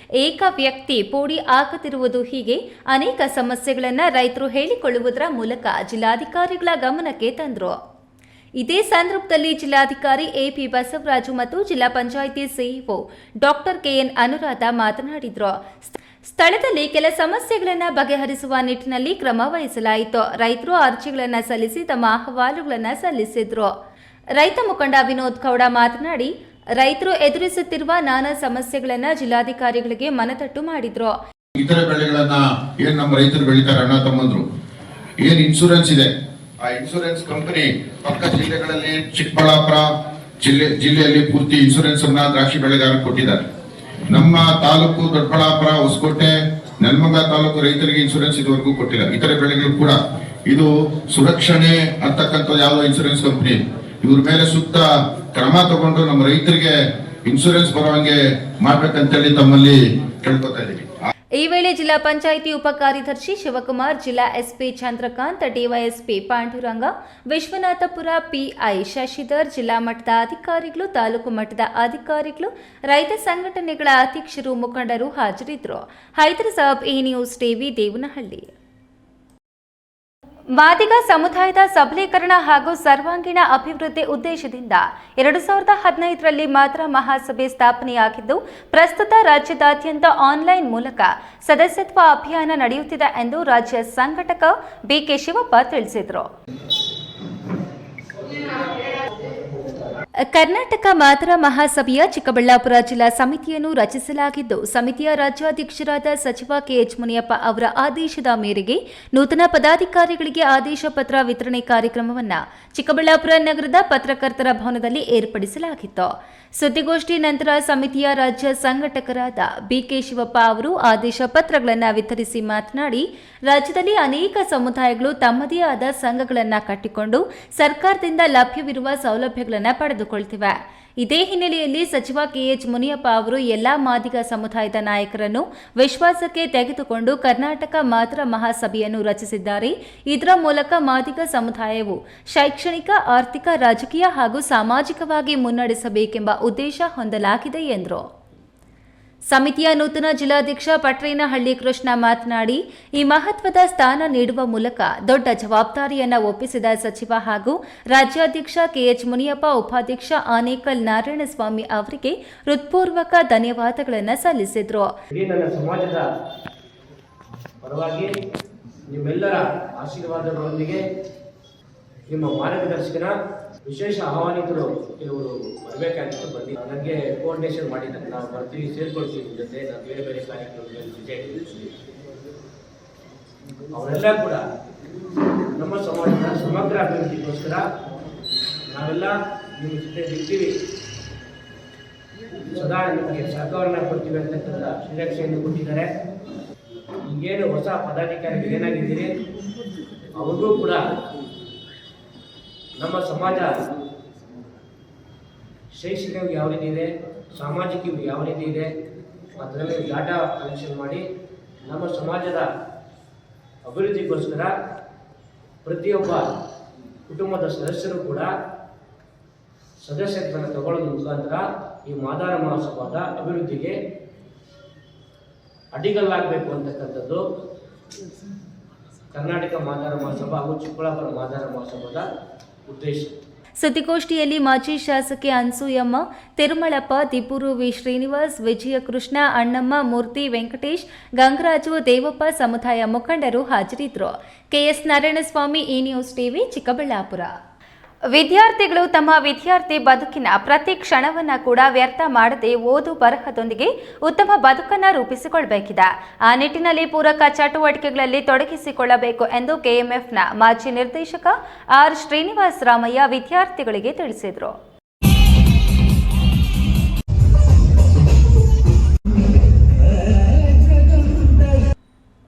ಏಕ ವ್ಯಕ್ತಿ ಪೋಡಿ ಆಗುತ್ತಿರುವುದು, ಹೀಗೆ ಅನೇಕ ಸಮಸ್ಯೆಗಳನ್ನು ರೈತರು ಹೇಳಿಕೊಳ್ಳುವುದರ ಮೂಲಕ ಜಿಲ್ಲಾಧಿಕಾರಿಗಳ ಗಮನಕ್ಕೆ ತಂದರು. ಇದೇ ಸಂದರ್ಭದಲ್ಲಿ ಜಿಲ್ಲಾಧಿಕಾರಿ ಎಪಿ ಬಸವರಾಜು ಮತ್ತು ಜಿಲ್ಲಾ panchayat CEO doctor K N Anuradha ಮಾತನಾಡಿದರು. ಸ್ಥಳದಲ್ಲಿ ಕೆಲ ಸಮಸ್ಯೆಗಳನ್ನು ಬಗೆಹರಿಸುವ ನಿಟ್ಟಿನಲ್ಲಿ ಕ್ರಮ ವಹಿಸಲಾಯಿತು. ರೈತರು ಅರ್ಜಿಗಳನ್ನು ಸಲ್ಲಿಸಿ ತಮ್ಮ ಅಹವಾಲುಗಳನ್ನು ಸಲ್ಲಿಸಿದ್ರು. ರೈತ ಮುಖಂಡ ವಿನೋದ್ ಗೌಡ ಮಾತನಾಡಿ, ರೈತರು ಎದುರಿಸುತ್ತಿರುವ ನಾನಾ ಸಮಸ್ಯೆಗಳನ್ನು ಜಿಲ್ಲಾಧಿಕಾರಿಗಳಿಗೆ ಮನದಟ್ಟು ಮಾಡಿದ್ರು. ಇತರ ಬೆಳೆಗಳನ್ನ ಏನ್ ನಮ್ಮ ರೈತರು ಬೆಳೀತಾರೆ, ಅಣ್ಣ ತಮ್ಮಂದ್ರು, ಏನ್ ಇನ್ಶೂರೆನ್ಸ್ ಇದೆ, ಆ ಇನ್ಶೂರೆನ್ಸ್ ಕಂಪನಿ ಪಕ್ಕ ಜಿಲ್ಲೆಗಳಲ್ಲಿ ಚಿಕ್ಕಬಳ್ಳಾಪುರ ಜಿಲ್ಲೆಯಲ್ಲಿ ಪೂರ್ತಿ ಇನ್ಶೂರೆನ್ಸ್ ಅನ್ನ ದ್ರಾಕ್ಷಿ ಬೆಳೆಗಾರರಿಗೆ ಕೊಟ್ಟಿದ್ದಾರೆ. ನಮ್ಮ ತಾಲೂಕು ದೊಡ್ಡಬಳ್ಳಾಪುರ, ಹೊಸಕೋಟೆ, ನೆಲಮಂಗಲ ತಾಲೂಕು ರೈತರಿಗೆ ಇನ್ಶೂರೆನ್ಸ್ ಇದುವರೆಗೂ ಕೊಟ್ಟಿಲ್ಲ. ಇತರೆ ಬೆಳೆಗಳು ಕೂಡ ಇದು ಸುರಕ್ಷಣೆ ಅಂತಕ್ಕಂಥ ಯಾವುದೋ ಇನ್ಶೂರೆನ್ಸ್ ಕಂಪನಿ, ಇವ್ರ ಮೇಲೆ ಸೂಕ್ತ ಕ್ರಮ ತಗೊಂಡು ನಮ್ಮ ರೈತರಿಗೆ ಇನ್ಶೂರೆನ್ಸ್ ಬರುವಂಗೆ ಮಾಡ್ಬೇಕಂತೇಳಿ ತಮ್ಮಲ್ಲಿ ಕೇಳ್ಕೊತಾ ಇದ್ದೀವಿ. ಈ ವೇಳೆ ಜಿಲ್ಲಾ ಪಂಚಾಯಿತಿ ಉಪ ಕಾರ್ಯದರ್ಶಿ ಶಿವಕುಮಾರ್, ಜಿಲ್ಲಾ SP Chandrakant, DySP Panduranga, Vishwanathapura PI Shashidhar, ಜಿಲ್ಲಾ ಮಟ್ಟದ ಅಧಿಕಾರಿಗಳು, ತಾಲೂಕು ಮಟ್ಟದ ಅಧಿಕಾರಿಗಳು, ರೈತ ಸಂಘಟನೆಗಳ ಅಧ್ಯಕ್ಷರು, ಮುಖಂಡರು ಹಾಜರಿದ್ದರು. Hyderabad, A news TV, Devanahalli. Madiga ಸಮುದಾಯದ ಸಬಲೀಕರಣ ಹಾಗೂ ಸರ್ವಾಂಗೀಣ ಅಭಿವೃದ್ಧಿ ಉದ್ದೇಶದಿಂದ 2015ರಲ್ಲಿ ಮಾತ್ರ ಮಹಾಸಭೆ ಸ್ಥಾಪನೆಯಾಗಿದ್ದು, ಪ್ರಸ್ತುತ ರಾಜ್ಯದಾದ್ಯಂತ ಆನ್ಲೈನ್ ಮೂಲಕ ಸದಸ್ಯತ್ವ ಅಭಿಯಾನ ನಡೆಯುತ್ತಿದೆ ಎಂದು ರಾಜ್ಯ ಸಂಘಟಕ ಬಿಕೆ ಶಿವಪ್ಪ ತಿಳಿಸಿದರು. ಕರ್ನಾಟಕ ಮಾತರ ಮಹಾಸಭೆಯ ಚಿಕ್ಕಬಳ್ಳಾಪುರ ಜಿಲ್ಲಾ ಸಮಿತಿಯನ್ನು ರಚಿಸಲಾಗಿದ್ದು, ಸಮಿತಿಯ ರಾಜ್ಯಾಧ್ಯಕ್ಷರಾದ ಸಚಿವ ಕೆಎಚ್ ಮುನಿಯಪ್ಪ ಅವರ ಆದೇಶದ ಮೇರೆಗೆ ನೂತನ ಪದಾಧಿಕಾರಿಗಳಿಗೆ ಆದೇಶ ಪತ್ರ ವಿತರಣೆ ಕಾರ್ಯಕ್ರಮವನ್ನು ಚಿಕ್ಕಬಳ್ಳಾಪುರ ನಗರದ ಪತ್ರಕರ್ತರ ಭವನದಲ್ಲಿ ಏರ್ಪಡಿಸಲಾಗಿತ್ತು. ಸುದ್ದಿಗೋಷ್ಠಿ ನಂತರ ಸಮಿತಿಯ ರಾಜ್ಯ ಸಂಘಟಕರಾದ ಬಿಕೆ ಶಿವಪ್ಪ ಅವರು ಆದೇಶ ಪತ್ರಗಳನ್ನು ವಿತರಿಸಿ ಮಾತನಾಡಿ, ರಾಜ್ಯದಲ್ಲಿ ಅನೇಕ ಸಮುದಾಯಗಳು ತಮ್ಮದೇ ಆದ ಸಂಘಗಳನ್ನು ಕಟ್ಟಿಕೊಂಡು ಸರ್ಕಾರದಿಂದ ಲಭ್ಯವಿರುವ ಸೌಲಭ್ಯಗಳನ್ನು ಪಡೆದುಕೊಳ್ಳುತ್ತಿವೆ. ಇದೇ ಹಿನ್ನೆಲೆಯಲ್ಲಿ ಸಚಿವ ಕೆಎಚ್ ಮುನಿಯಪ್ಪ ಅವರು ಎಲ್ಲಾ ಮಾದಿಗ ಸಮುದಾಯದ ನಾಯಕರನ್ನು ವಿಶ್ವಾಸಕ್ಕೆ ತೆಗೆದುಕೊಂಡು ಕರ್ನಾಟಕ ಮಾತರ ಮಹಾಸಭೆಯನ್ನು ರಚಿಸಿದ್ದಾರೆ. ಇದರ ಮೂಲಕ ಮಾದಿಗ ಸಮುದಾಯವು ಶೈಕ್ಷಣಿಕ, ಆರ್ಥಿಕ, ರಾಜಕೀಯ ಹಾಗೂ ಸಾಮಾಜಿಕವಾಗಿ ಮುನ್ನಡೆಸಬೇಕೆಂಬ ಉದ್ದೇಶ ಹೊಂದಲಾಗಿದೆ ಎಂದರು. ಸಮಿತಿಯ ನೂತನ ಜಿಲ್ಲಾಧ್ಯಕ್ಷ ಪಟ್ರೇನಹಳ್ಳಿ ಕೃಷ್ಣ ಮಾತನಾಡಿ, ಈ ಮಹತ್ವದ ಸ್ಥಾನ ನೀಡುವ ಮೂಲಕ ದೊಡ್ಡ ಜವಾಬ್ದಾರಿಯನ್ನು ಒಪ್ಪಿಸಿದ ಸಚಿವ ಹಾಗೂ ರಾಜ್ಯಾಧ್ಯಕ್ಷ ಕೆಎಚ್ ಮುನಿಯಪ್ಪ, ಉಪಾಧ್ಯಕ್ಷ ಆನೇಕಲ್ ನಾರಾಯಣಸ್ವಾಮಿ ಅವರಿಗೆ ಹೃತ್ಪೂರ್ವಕ ಧನ್ಯವಾದಗಳನ್ನು ಸಲ್ಲಿಸಿದರು. ನನ್ನ ಸಮಾಜದ ಪರವಾಗಿ ನಿಮ್ಮೆಲ್ಲರ ಆಶೀರ್ವಾದಗಳೊಂದಿಗೆ ನಿಮ್ಮ ಮಾರ್ಗದರ್ಶನ ವಿಶೇಷ ಆಹ್ವಾನಿತರು ಕೆಲವರು ಬರಬೇಕಾಗಿತ್ತು, ಬಂದು ನನಗೆ ಕೋಆರ್ಡಿನೇಷನ್ ಮಾಡಿದ್ದಾರೆ. ನಾವು ಬರ್ತೀವಿ, ಸೇರ್ಕೊಳ್ತೀವಿ ಜೊತೆ, ನಾವು ಬೇರೆ ಬೇರೆ ಕಾರ್ಯಕ್ರಮಗಳಲ್ಲಿ ವಿಜಯ ಅವರೆಲ್ಲ ಕೂಡ ನಮ್ಮ ಸಮಾಜದ ಸಮಗ್ರ ಅಭಿವೃದ್ಧಿಗೋಸ್ಕರ ನಾವೆಲ್ಲ ನಿಮ್ಮ ಜೊತೆ ನಿಲ್ತೀವಿ, ಸದಾ ನಿಮಗೆ ಸಹಕಾರನ ಕೊಡ್ತೀವಿ ಅಂತಕ್ಕಂಥ ನಿರೀಕ್ಷೆಯನ್ನು ಕೊಟ್ಟಿದ್ದಾರೆ. ಈಗೇನು ಹೊಸ ಪದಾಧಿಕಾರಿಗಳು ಏನಾಗಿದ್ದೀರಿ ಅವ್ರಿಗೂ ಕೂಡ ನಮ್ಮ ಸಮಾಜ ಶೈಕ್ಷಣಿಕವಾಗಿ ಯಾವ ರೀತಿ ಇದೆ, ಸಾಮಾಜಿಕವಾಗಿ ಯಾವ ರೀತಿ ಇದೆ ಅದರಲ್ಲಿ ಡಾಟಾ ಕಲೆಕ್ಷನ್ ಮಾಡಿ ನಮ್ಮ ಸಮಾಜದ ಅಭಿವೃದ್ಧಿಗೋಸ್ಕರ ಪ್ರತಿಯೊಬ್ಬ ಕುಟುಂಬದ ಸದಸ್ಯರು ಕೂಡ ಸದಸ್ಯತ್ವವನ್ನು ತಗೊಳ್ಳೋದ್ರ ಮುಖಾಂತರ ಈ ಮಾದಾರ ಮಹಾಸಭಾದ ಅಭಿವೃದ್ಧಿಗೆ ಅಡಿಗಲ್ಲಾಗಬೇಕು ಅಂತಕ್ಕಂಥದ್ದು ಕರ್ನಾಟಕ ಮಾದಾರ ಮಹಾಸಭಾ ಹಾಗೂ ಚಿಕ್ಕಬಳ್ಳಾಪುರ ಮಾದಾರ ಮಹಾಸಭಾದ ಉದ್ದೇಶ. ಸುದ್ದಿಗೋಷ್ಠಿಯಲ್ಲಿ ಮಾಜಿ ಶಾಸಕಿ ಅನ್ಸೂಯಮ್ಮ, ತಿರುಮಳಪ್ಪ, ದಿಬ್ಬೂರು ವಿ ಶ್ರೀನಿವಾಸ್, ವಿಜಯಕೃಷ್ಣ, ಅಣ್ಣಮ್ಮ, ಮೂರ್ತಿ, ವೆಂಕಟೇಶ್, ಗಂಗರಾಜು, ದೇವಪ್ಪ ಸಮುದಾಯ ಮುಖಂಡರು ಹಾಜರಿದ್ದರು. ಕೆಎಸ್ ನಾರಾಯಣಸ್ವಾಮಿ, ಈ ನ್ಯೂಸ್ ಟಿವಿ, ಚಿಕ್ಕಬಳ್ಳಾಪುರ. ವಿದ್ಯಾರ್ಥಿಗಳು ತಮ್ಮ ವಿದ್ಯಾರ್ಥಿ ಬದುಕಿನ ಪ್ರತಿ ಕ್ಷಣವನ್ನು ಕೂಡ ವ್ಯರ್ಥ ಮಾಡದೆ ಓದು ಬರಹದೊಂದಿಗೆ ಉತ್ತಮ ಬದುಕನ್ನು ರೂಪಿಸಿಕೊಳ್ಳಬೇಕಿದೆ. ಆ ನಿಟ್ಟಿನಲ್ಲಿ ಪೂರಕ ಚಟುವಟಿಕೆಗಳಲ್ಲಿ ತೊಡಗಿಸಿಕೊಳ್ಳಬೇಕು ಎಂದು ಕೆಎಂಎಫ್ನ ಮಾಜಿ ನಿರ್ದೇಶಕ ಆರ್ ಶ್ರೀನಿವಾಸ ರಾಮಯ್ಯ ವಿದ್ಯಾರ್ಥಿಗಳಿಗೆ ತಿಳಿಸಿದರು.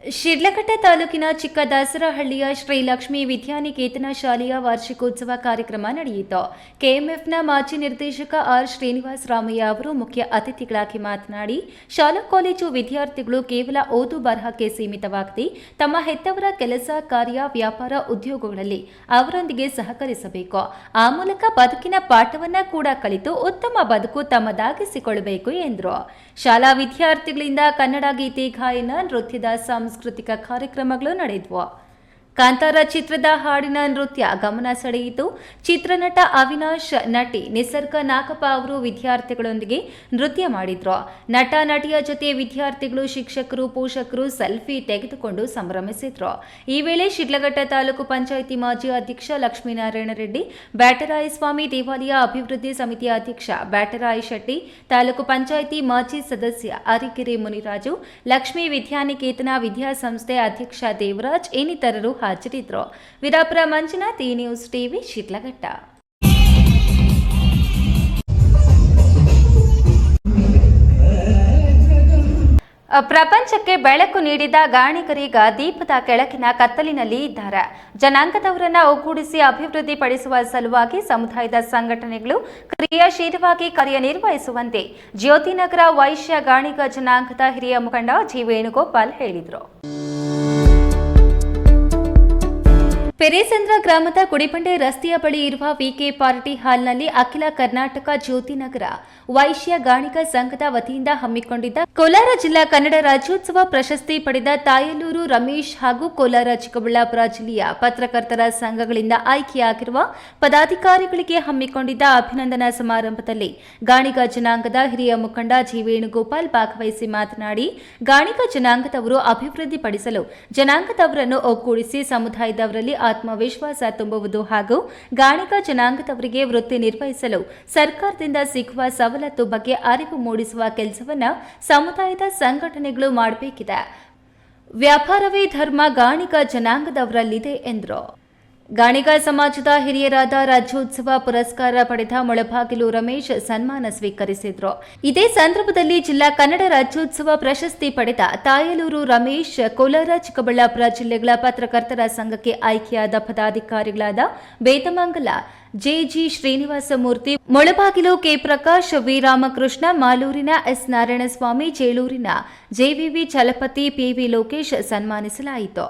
ಶಿಡ್ಲಘಟ್ಟ ತಾಲೂಕಿನ ಚಿಕ್ಕದಾಸರಹಳ್ಳಿಯ ಶ್ರೀ ಲಕ್ಷ್ಮೀ ವಿದ್ಯಾನಿಕೇತನ ಶಾಲೆಯ ವಾರ್ಷಿಕೋತ್ಸವ ಕಾರ್ಯಕ್ರಮ ನಡೆಯಿತು. ಕೆಎಂಎಫ್ನ ಮಾಜಿ ನಿರ್ದೇಶಕ ಆರ್ ಶ್ರೀನಿವಾಸ ರಾಮಯ್ಯ ಅವರು ಮುಖ್ಯ ಅತಿಥಿಗಳಾಗಿ ಮಾತನಾಡಿ, ಶಾಲಾ ಕಾಲೇಜು ವಿದ್ಯಾರ್ಥಿಗಳು ಕೇವಲ ಓದು ಬರಹಕ್ಕೆ ಸೀಮಿತವಾಗದೆ ತಮ್ಮ ಹೆತ್ತವರ ಕೆಲಸ ಕಾರ್ಯ, ವ್ಯಾಪಾರ, ಉದ್ಯೋಗಗಳಲ್ಲಿ ಅವರೊಂದಿಗೆ ಸಹಕರಿಸಬೇಕು. ಆ ಮೂಲಕ ಬದುಕಿನ ಪಾಠವನ್ನ ಕೂಡ ಕಲಿತು ಉತ್ತಮ ಬದುಕು ತಮ್ಮದಾಗಿಸಿಕೊಳ್ಳಬೇಕು ಎಂದರು. ಶಾಲಾ ವಿದ್ಯಾರ್ಥಿಗಳಿಂದ ಕನ್ನಡ ಗೀತೆ ಗಾಯನ, ನೃತ್ಯದ ಸಾಂಸ್ಕೃತಿಕ ಕಾರ್ಯಕ್ರಮಗಳು ನಡೆದವು. ಕಾಂತಾರ ಚಿತ್ರದ ಹಾಡಿನ ನೃತ್ಯ ಗಮನ ಸೆಳೆಯಿತು. ಚಿತ್ರನಟ ಅವಿನಾಶ್, ನಟಿ ನಿಸರ್ಗ ನಾಗಪ್ಪ ಅವರು ವಿದ್ಯಾರ್ಥಿಗಳೊಂದಿಗೆ ನೃತ್ಯ ಮಾಡಿದ್ರು. ನಟ ನಟಿಯ ಜೊತೆ ವಿದ್ಯಾರ್ಥಿಗಳು, ಶಿಕ್ಷಕರು, ಪೋಷಕರು ಸೆಲ್ಫಿ ತೆಗೆದುಕೊಂಡು ಸಂಭ್ರಮಿಸಿದ್ರು. ಈ ವೇಳೆ ಶಿಡ್ಲಘಟ್ಟ ತಾಲೂಕು ಪಂಚಾಯಿತಿ ಮಾಜಿ ಅಧ್ಯಕ್ಷ ಲಕ್ಷ್ಮೀನಾರಾಯಣ ರೆಡ್ಡಿ, ಬ್ಯಾಟರಾಯಸ್ವಾಮಿ ದೇವಾಲಯ ಅಭಿವೃದ್ಧಿ ಸಮಿತಿಯ ಅಧ್ಯಕ್ಷ ಬ್ಯಾಟರಾಯ ಶೆಟ್ಟಿ, ತಾಲೂಕು ಪಂಚಾಯಿತಿ ಮಾಜಿ ಸದಸ್ಯ ಅರಿಕೆರೆ ಮುನಿರಾಜು, ಲಕ್ಷ್ಮೀ ವಿದ್ಯಾನಿಕೇತನ ವಿದ್ಯಾಸಂಸ್ಥೆ ಅಧ್ಯಕ್ಷ ದೇವರಾಜ್ ಇನ್ನಿತರರು ಹಾಜರಿದ್ದರು. ವೀರಾಪುರ ಮಂಜುನಾಥ್, ಈ ನ್ಯೂಸ್ ಟಿವಿ, ಶಿಡ್ಲಘಟ್ಟ. ಪ್ರಪಂಚಕ್ಕೆ ಬೆಳಕು ನೀಡಿದ ಗಾಣಿಗರೀಗ ದೀಪದ ಕೆಳಗಿನ ಕತ್ತಲಿನಲ್ಲಿ ಇದ್ದಾರೆ. ಜನಾಂಗದವರನ್ನ ಒಗ್ಗೂಡಿಸಿ ಅಭಿವೃದ್ಧಿಪಡಿಸುವ ಸಲುವಾಗಿ ಸಮುದಾಯದ ಸಂಘಟನೆಗಳು ಕ್ರಿಯಾಶೀಲವಾಗಿ ಕಾರ್ಯನಿರ್ವಹಿಸುವಂತೆ ಜ್ಯೋತಿನಗರ ವೈಶ್ಯ ಗಾಣಿಗ ಜನಾಂಗದ ಹಿರಿಯ ಮುಖಂಡ ಜಿ ವೇಣುಗೋಪಾಲ್ ಹೇಳಿದರು. ಪೆರೇಸಂದ್ರ ಗ್ರಾಮದ ಗುಡಿಬಂಡೆ ರಸ್ತೆಯ ಬಳಿ ಇರುವ ವಿಕೆ ಪಾರ್ಟಿ ಹಾಲ್ನಲ್ಲಿ ಅಖಿಲ ಕರ್ನಾಟಕ ಜ್ಯೋತಿನಗರ ವೈಶ್ಯ ಗಾಣಿಗ ಸಂಘದ ವತಿಯಿಂದ ಹಮ್ಮಿಕೊಂಡಿದ್ದ ಕೋಲಾರ ಜಿಲ್ಲಾ ಕನ್ನಡ ರಾಜ್ಯೋತ್ಸವ ಪ್ರಶಸ್ತಿ ಪಡೆದ ತಾಯಲೂರು ರಮೇಶ್ ಹಾಗೂ ಕೋಲಾರ ಚಿಕ್ಕಬಳ್ಳಾಪುರ ಜಿಲ್ಲೆಯ ಪತ್ರಕರ್ತರ ಸಂಘಗಳಿಂದ ಆಯ್ಕೆಯಾಗಿರುವ ಪದಾಧಿಕಾರಿಗಳಿಗೆ ಹಮ್ಮಿಕೊಂಡಿದ್ದ ಅಭಿನಂದನಾ ಸಮಾರಂಭದಲ್ಲಿ ಗಾಣಿಗ ಜನಾಂಗದ ಹಿರಿಯ ಮುಖಂಡ ಜಿ ವೇಣುಗೋಪಾಲ್ ಭಾಗವಹಿಸಿ ಮಾತನಾಡಿ, ಗಾಣಿಗ ಜನಾಂಗದವರು ಅಭಿವೃದ್ಧಿಪಡಿಸಲು ಜನಾಂಗದವರನ್ನು ಒಗ್ಗೂಡಿಸಿ ಸಮುದಾಯದವರಲ್ಲಿ ಆತ್ಮವಿಶ್ವಾಸ ತುಂಬುವುದು ಹಾಗೂ ಗಾಣಿಗ ಜನಾಂಗದವರಿಗೆ ವೃತ್ತಿ ನಿರ್ವಹಿಸಲು ಸರ್ಕಾರದಿಂದ ಸಿಗುವ ಸವಲತ್ತು ಬಗ್ಗೆ ಅರಿವು ಮೂಡಿಸುವ ಕೆಲಸವನ್ನು ಸಮುದಾಯದ ಸಂಘಟನೆಗಳು ಮಾಡಬೇಕಿದೆ. ವ್ಯಾಪಾರವೇ ಧರ್ಮ ಗಾಣಿಗ ಜನಾಂಗದವರಲ್ಲಿದೆ ಎಂದರು. ಗಾಣಿಗ ಸಮಾಜದ ಹಿರಿಯರಾದ ರಾಜ್ಯೋತ್ಸವ ಪುರಸ್ಕಾರ ಪಡೆದ ಮೊಳಬಾಗಿಲು ರಮೇಶ್ ಸನ್ಮಾನ ಸ್ವೀಕರಿಸಿದರು. ಇದೇ ಸಂದರ್ಭದಲ್ಲಿ ಜಿಲ್ಲಾ ಕನ್ನಡ ರಾಜ್ಯೋತ್ಸವ ಪ್ರಶಸ್ತಿ ಪಡೆದ ತಾಯಲೂರು ರಮೇಶ್, ಕೋಲಾರ, ಚಿಕ್ಕಬಳ್ಳಾಪುರ ಜಿಲ್ಲೆಗಳ ಪತ್ರಕರ್ತರ ಸಂಘಕ್ಕೆ ಆಯ್ಕೆಯಾದ ಪದಾಧಿಕಾರಿಗಳಾದ Betamangala J G Srinivasamurthy, Mulbagal K Prakash, V Ramakrishna, ಮಾಲೂರಿನ ಎಸ್ ನಾರಾಯಣಸ್ವಾಮಿ, ಚೇಳೂರಿನ ಜೆವಿವಿ ಚಲಪತಿ, ಪಿವಿ ಲೋಕೇಶ್ ಸನ್ಮಾನಿಸಲಾಯಿತು.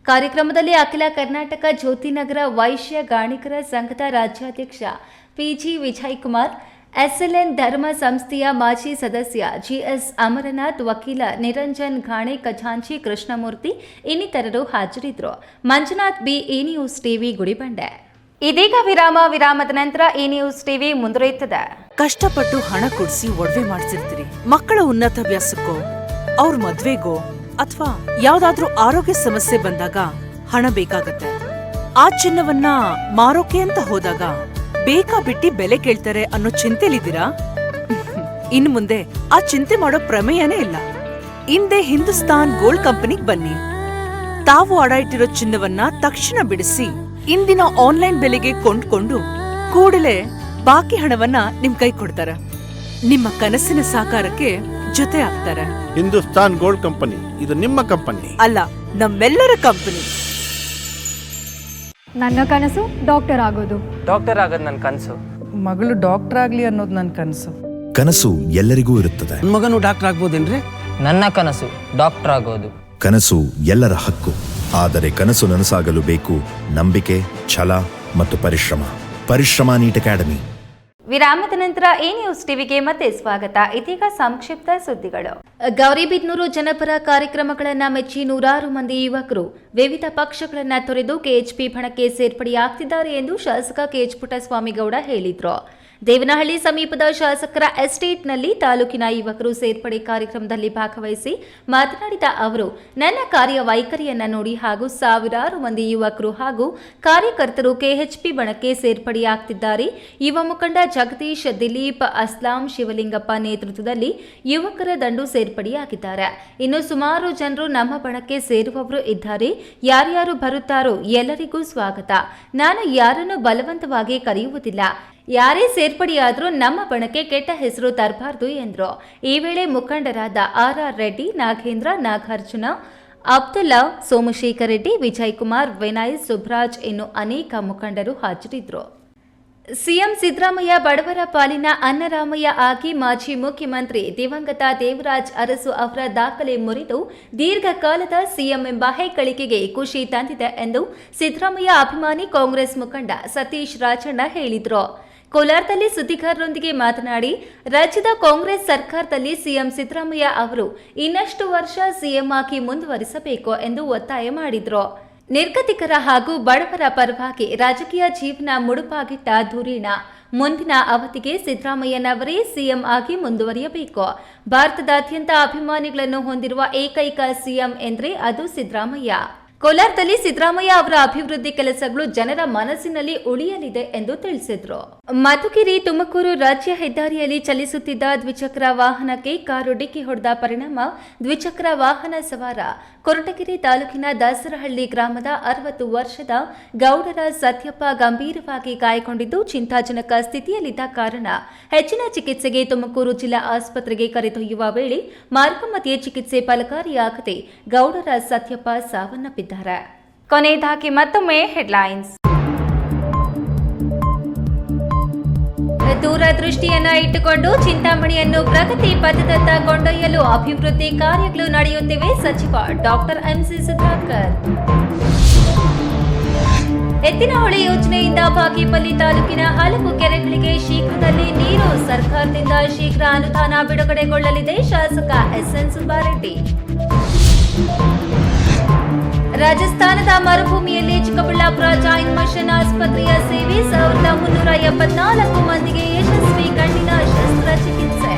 ಕಾರ್ಯಕ್ರಮದಲ್ಲಿ ಅಖಿಲ ಕರ್ನಾಟಕ ಜ್ಯೋತಿನಗರ ವೈಶ್ಯ ಗಾಣಿಗರ ಸಂಘದ ರಾಜ್ಯಾಧ್ಯಕ್ಷ ಪಿಜಿ ವಿಜಯಕುಮಾರ್, ಎಸ್ಎಲ್ಎನ್ ಧರ್ಮ ಸಂಸ್ಥೆಯ ಮಾಜಿ ಸದಸ್ಯ ಜಿಎಸ್ ಅಮರನಾಥ್, ವಕೀಲ ನಿರಂಜನ್ ಘಾಣೆ, ಖಜಾಂಚಿ ಕೃಷ್ಣಮೂರ್ತಿ ಇನ್ನಿತರರು ಹಾಜರಿದ್ದರು. ಮಂಜುನಾಥ್ ಬಿ, ಈ ನ್ಯೂಸ್ ಟಿವಿ, ಗುಡಿಬಂಡೆ. ಇದೀಗ ವಿರಾಮದ ನಂತರ ಈ ನ್ಯೂಸ್ ಟಿವಿ ಮುಂದುವರಿಯುತ್ತದೆ. ಕಷ್ಟಪಟ್ಟು ಹಣ ಕೊಡಿಸಿ ಒಡವೆ ಮಾಡಿಸಿರ್ತೀರಿ, ಮಕ್ಕಳ ಉನ್ನತ ವ್ಯಾಸಕ್ಕೋ ಅವ್ರ ಮದ್ವೆಗೋ ಅಥವಾ ಯಾವ್ದಾದ್ರೂ ಆರೋಗ್ಯ ಸಮಸ್ಯೆ ಬಂದಾಗ ಹಣ ಬೇಕಾಗತ್ತೆ. ಆ ಚಿನ್ನವನ್ನ ಮಾರೋಕೆ ಅಂತ ಹೋದಾಗ ಬೇಕಾ ಬಿಟ್ಟಿ ಬೆಲೆ ಕೇಳ್ತಾರೆ ಅನ್ನೋ ಚಿಂತೆಲಿದ್ದೀರಾ? ಇನ್ನು ಮುಂದೆ ಆ ಚಿಂತೆ ಮಾಡೋ ಪ್ರಮೇಯನೇ ಇಲ್ಲ. ಹಿಂದೆ ಹಿಂದೂಸ್ತಾನ್ ಗೋಲ್ಡ್ ಕಂಪನಿಗೆ ಬನ್ನಿ. ತಾವು ಅಡ ಇಟ್ಟಿರೋ ಚಿನ್ನವನ್ನ ತಕ್ಷಣ ಬಿಡಿಸಿ ಇಂದಿನ ಆನ್ಲೈನ್ ಬೆಲೆಗೆ ಕೊಂಡ್ಕೊಂಡು ಕೂಡಲೇ ಬಾಕಿ ಹಣವನ್ನ ನಿಮ್ ಕೈ ಕೊಡ್ತಾರೆ. ನಿಮ್ಮ ಕನಸಿನ ಸಾಕಾರಕ್ಕೆ ಜೊತೆ ಆಗ್ತಾರೆ. ಹಿಂದೂಸ್ತಾನ್ ಗೋಲ್ಡ್ ಕಂಪನಿ, ಇದು ನಿಮ್ಮ ಕಂಪನಿ ಅಲ್ಲ, ನಮ್ಮೆಲ್ಲರ ಕಂಪನಿ. ನನ್ನ ಕನಸು ಡಾಕ್ಟರ್ ಆಗೋದು. ಡಾಕ್ಟರ್ ಆಗೋದು ನನ್ನ ಕನಸು. ಮಗಳು ಡಾಕ್ಟರ್ ಆಗ್ಲಿ ಅನ್ನೋದು ನನ್ನ ಕನಸು. ಕನಸು ಎಲ್ಲರಿಗೂ ಇರುತ್ತದೆ. ಮಗನು ಡಾಕ್ಟರ್ ಆಗ್ಬೋದೇನ್ರಿ? ನನ್ನ ಕನಸು ಡಾಕ್ಟರ್ ಆಗೋದು. ಕನಸು ಎಲ್ಲರ ಹಕ್ಕು. ಆದರೆ ಕನಸು ನನಸಾಗಲು ಬೇಕು ನಂಬಿಕೆ, ಛಲ ಮತ್ತು ಪರಿಶ್ರಮ ನೀಟ್ ಅಕಾಡೆಮಿ. ವಿರಾಮದ ನಂತರ ಈ ನ್ಯೂಸ್ ಟಿವಿಗೆ ಮತ್ತೆ ಸ್ವಾಗತ. ಇದೀಗ ಸಂಕ್ಷಿಪ್ತ ಸುದ್ದಿಗಳು. ಗೌರಿಬಿದನೂರು ಜನಪರ ಕಾರ್ಯಕ್ರಮಗಳನ್ನು ಮೆಚ್ಚಿ ನೂರಾರು ಮಂದಿ ಯುವಕರು ವಿವಿಧ ಪಕ್ಷಗಳನ್ನು ತೊರೆದು ಕೆಎಚ್ಪಿ ಬಣಕ್ಕೆ ಸೇರ್ಪಡೆಯಾಗ್ತಿದ್ದಾರೆ ಎಂದು ಶಾಸಕ ಕೆಎಚ್ ಪುಟ್ಟಸ್ವಾಮಿಗೌಡ ಹೇಳಿದರು. ದೇವನಹಳ್ಳಿ ಸಮೀಪದ ಶಾಸಕರ ಎಸ್ಟೇಟ್ನಲ್ಲಿ ತಾಲೂಕಿನ ಯುವಕರು ಸೇರ್ಪಡೆ ಕಾರ್ಯಕ್ರಮದಲ್ಲಿ ಭಾಗವಹಿಸಿ ಮಾತನಾಡಿದ ಅವರು, ನನ್ನ ಕಾರ್ಯವೈಖರಿಯನ್ನ ನೋಡಿ ಹಾಗೂ ಸಾವಿರಾರು ಮಂದಿ ಯುವಕರು ಹಾಗೂ ಕಾರ್ಯಕರ್ತರು ಕೆಎಚ್ಪಿ ಬಣಕ್ಕೆ ಸೇರ್ಪಡೆಯಾಗ್ತಿದ್ದಾರೆ. ಯುವ ಮುಖಂಡ ಜಗದೀಶ್, ದಿಲೀಪ್, ಅಸ್ಲಾಂ, ಶಿವಲಿಂಗಪ್ಪ ನೇತೃತ್ವದಲ್ಲಿ ಯುವಕರ ದಂಡು ಸೇರ್ಪಡೆಯಾಗಿದ್ದಾರೆ. ಇನ್ನು ಸುಮಾರು ಜನರು ನಮ್ಮ ಬಣಕ್ಕೆ ಸೇರುವವರು ಇದ್ದಾರೆ. ಯಾರ್ಯಾರು ಬರುತ್ತಾರೋ ಎಲ್ಲರಿಗೂ ಸ್ವಾಗತ. ನಾನು ಯಾರನ್ನು ಬಲವಂತವಾಗಿ ಕರೆಯುವುದಿಲ್ಲ. ಯಾರೇ ಸೇರ್ಪಡೆಯಾದರೂ ನಮ್ಮ ಬಣಕ್ಕೆ ಕೆಟ್ಟ ಹೆಸರು ತರಬಾರದು ಎಂದರು. ಈ ವೇಳೆ ಮುಖಂಡರಾದ ಆರ್ ರೆಡ್ಡಿ, ನಾಗೇಂದ್ರ, ನಾಗಾರ್ಜುನ, ಅಬ್ದುಲ್ಲಾ, ಸೋಮಶೇಖರ್ ರೆಡ್ಡಿ, ವಿಜಯಕುಮಾರ್, ವಿನಯ್, ಸುಬ್ರಾಜ್ ಇನ್ನು ಅನೇಕ ಮುಖಂಡರು ಹಾಜರಿದ್ದರು. ಸಿಎಂ ಸಿದ್ದರಾಮಯ್ಯ ಬಡವರ ಪಾಲಿನ ಅನ್ನರಾಮಯ್ಯ ಆಗಿ ಮಾಜಿ ಮುಖ್ಯಮಂತ್ರಿ ದಿವಂಗತ ದೇವರಾಜ್ ಅರಸು ಅವರ ದಾಖಲೆ ಮುರಿದು ದೀರ್ಘಕಾಲದ ಸಿಎಂ ಎಂಬ ಹೆಗ್ಗಳಿಕೆಗೆ ಖುಷಿ ತಂದಿದೆ ಎಂದು ಸಿದ್ದರಾಮಯ್ಯ ಅಭಿಮಾನಿ ಕಾಂಗ್ರೆಸ್ ಮುಖಂಡ ಸತೀಶ್ ರಾಜಣ್ಣ ಹೇಳಿದರು. ಕೋಲಾರದಲ್ಲಿ ಸುದ್ದಿಗಾರರೊಂದಿಗೆ ಮಾತನಾಡಿ, ರಾಜ್ಯದ ಕಾಂಗ್ರೆಸ್ ಸರ್ಕಾರದಲ್ಲಿ ಸಿಎಂ ಸಿದ್ದರಾಮಯ್ಯ ಅವರು ಇನ್ನಷ್ಟು ವರ್ಷ ಸಿಎಂ ಆಗಿ ಮುಂದುವರಿಸಬೇಕು ಎಂದು ಒತ್ತಾಯ ಮಾಡಿದರು. ನಿರ್ಗತಿಕರ ಹಾಗೂ ಬಡವರ ಪರವಾಗಿ ರಾಜಕೀಯ ಜೀವನ ಮುಡುಪಾಗಿಟ್ಟ ಧುರೀಣ ಮುಂದಿನ ಅವಧಿಗೆ ಸಿದ್ದರಾಮಯ್ಯನವರೇ ಸಿಎಂ ಆಗಿ ಮುಂದುವರಿಯಬೇಕು. ಭಾರತದಾದ್ಯಂತ ಅಭಿಮಾನಿಗಳನ್ನು ಹೊಂದಿರುವ ಏಕೈಕ ಸಿಎಂ ಎಂದರೆ ಅದು ಸಿದ್ದರಾಮಯ್ಯ. ಕೋಲಾರದಲ್ಲಿ ಸಿದ್ದರಾಮಯ್ಯ ಅವರ ಅಭಿವೃದ್ಧಿ ಕೆಲಸಗಳು ಜನರ ಮನಸ್ಸಿನಲ್ಲಿ ಉಳಿಯಲಿದೆ ಎಂದು ತಿಳಿಸಿದರು. ಮಧುಗಿರಿ ತುಮಕೂರು ರಾಜ್ಯ ಹೆದ್ದಾರಿಯಲ್ಲಿ ಚಲಿಸುತ್ತಿದ್ದ ದ್ವಿಚಕ್ರ ವಾಹನಕ್ಕೆ ಕಾರು ಡಿಕ್ಕಿ ಹೊಡೆದ ಪರಿಣಾಮ ದ್ವಿಚಕ್ರ ವಾಹನ ಸವಾರ ಕೊರಟಗೆರೆ ತಾಲೂಕಿನ ದಾಸರಹಳ್ಳಿ ಗ್ರಾಮದ 60 ವರ್ಷದ ಗೌಡರ ಸತ್ಯಪ್ಪ ಗಂಭೀರವಾಗಿ ಗಾಯಗೊಂಡಿದ್ದು ಚಿಂತಾಜನಕ ಸ್ಥಿತಿಯಲ್ಲಿದ್ದ ಕಾರಣ ಹೆಚ್ಚಿನ ಚಿಕಿತ್ಸೆಗೆ ತುಮಕೂರು ಜಿಲ್ಲಾ ಆಸ್ಪತ್ರೆಗೆ ಕರೆದೊಯ್ಯುವ ವೇಳೆ ಮಾರ್ಗಮಧ್ಯೆ ಚಿಕಿತ್ಸೆ ಫಲಕಾರಿಯಾಗದೆ ಗೌಡರ ಸತ್ಯಪ್ಪ ಸಾವನ್ನಪ್ಪಿದ್ದಾರೆ. ಕೊನೆಯದಾಗಿ ಮತ್ತೊಮ್ಮೆ ಹೆಡ್ಲೈನ್ಸ್. ದೂರದೃಷ್ಟಿಯನ್ನ ಇಟ್ಟುಕೊಂಡು ಚಿಂತಾಮಣಿಯನ್ನು ಪ್ರಗತಿ ಪಥದತ್ತ ಕೊಂಡೊಯ್ಯಲು ಅಭಿವೃದ್ಧಿ ಕಾರ್ಯಗಳು ನಡೆಯುತ್ತಿವೆ. ಸಚಿವ ಡಾಕ್ಟರ್ ಎಂಸಿ ಸುಧಾಕರ್. ಎತ್ತಿನಹೊಳೆ ಯೋಜನೆಯಿಂದ ಬಾಗೇಪಲ್ಲಿ ತಾಲೂಕಿನ ಹಲವು ಕೆರೆಗಳಿಗೆ ಶೀಘ್ರದಲ್ಲಿ ನೀರು. ಸರ್ಕಾರದಿಂದ ಶೀಘ್ರ ಅನುದಾನ ಬಿಡುಗಡೆಗೊಳ್ಳಲಿದೆ. ಶಾಸಕ ಎಸ್ಎನ್ ಸುಬ್ಬಾರೆಡ್ಡಿ. ರಾಜಸ್ಥಾನದ ಮರುಭೂಮಿಯಲ್ಲಿ ಚಿಕ್ಕಬಳ್ಳಾಪುರ ಜಾಯಿಂಟ್ ಮಿಷನ್ ಆಸ್ಪತ್ರೆಯ ಸೇವೆ. 1374 ಮಂದಿಗೆ ಯಶಸ್ವಿ ಕಣ್ಣಿನ ಶಸ್ತ್ರಚಿಕಿತ್ಸೆ.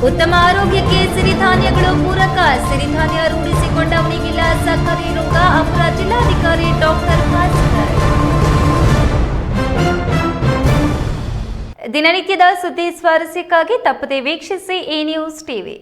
ಉತ್ತಮ ಆರೋಗ್ಯಕ್ಕೆ ಸಿರಿಧಾನ್ಯಗಳು ಪೂರಕ. ಸಿರಿಧಾನ್ಯ ರೂಢಿಸಿಕೊಂಡವನಿಗಿಲ್ಲ ಸಕ್ಕರೆ ರೋಗ. ಅಪರ ಜಿಲ್ಲಾಧಿಕಾರಿ ಡಾಕ್ಟರ್ ಭಾಸ್ಕರ್. ದಿನನಿತ್ಯದ ಸುದ್ದಿ ಸ್ವಾರಸ್ಯಕ್ಕಾಗಿ ತಪ್ಪದೆ ವೀಕ್ಷಿಸಿ ಎ ನ್ಯೂಸ್ ಟಿವಿ.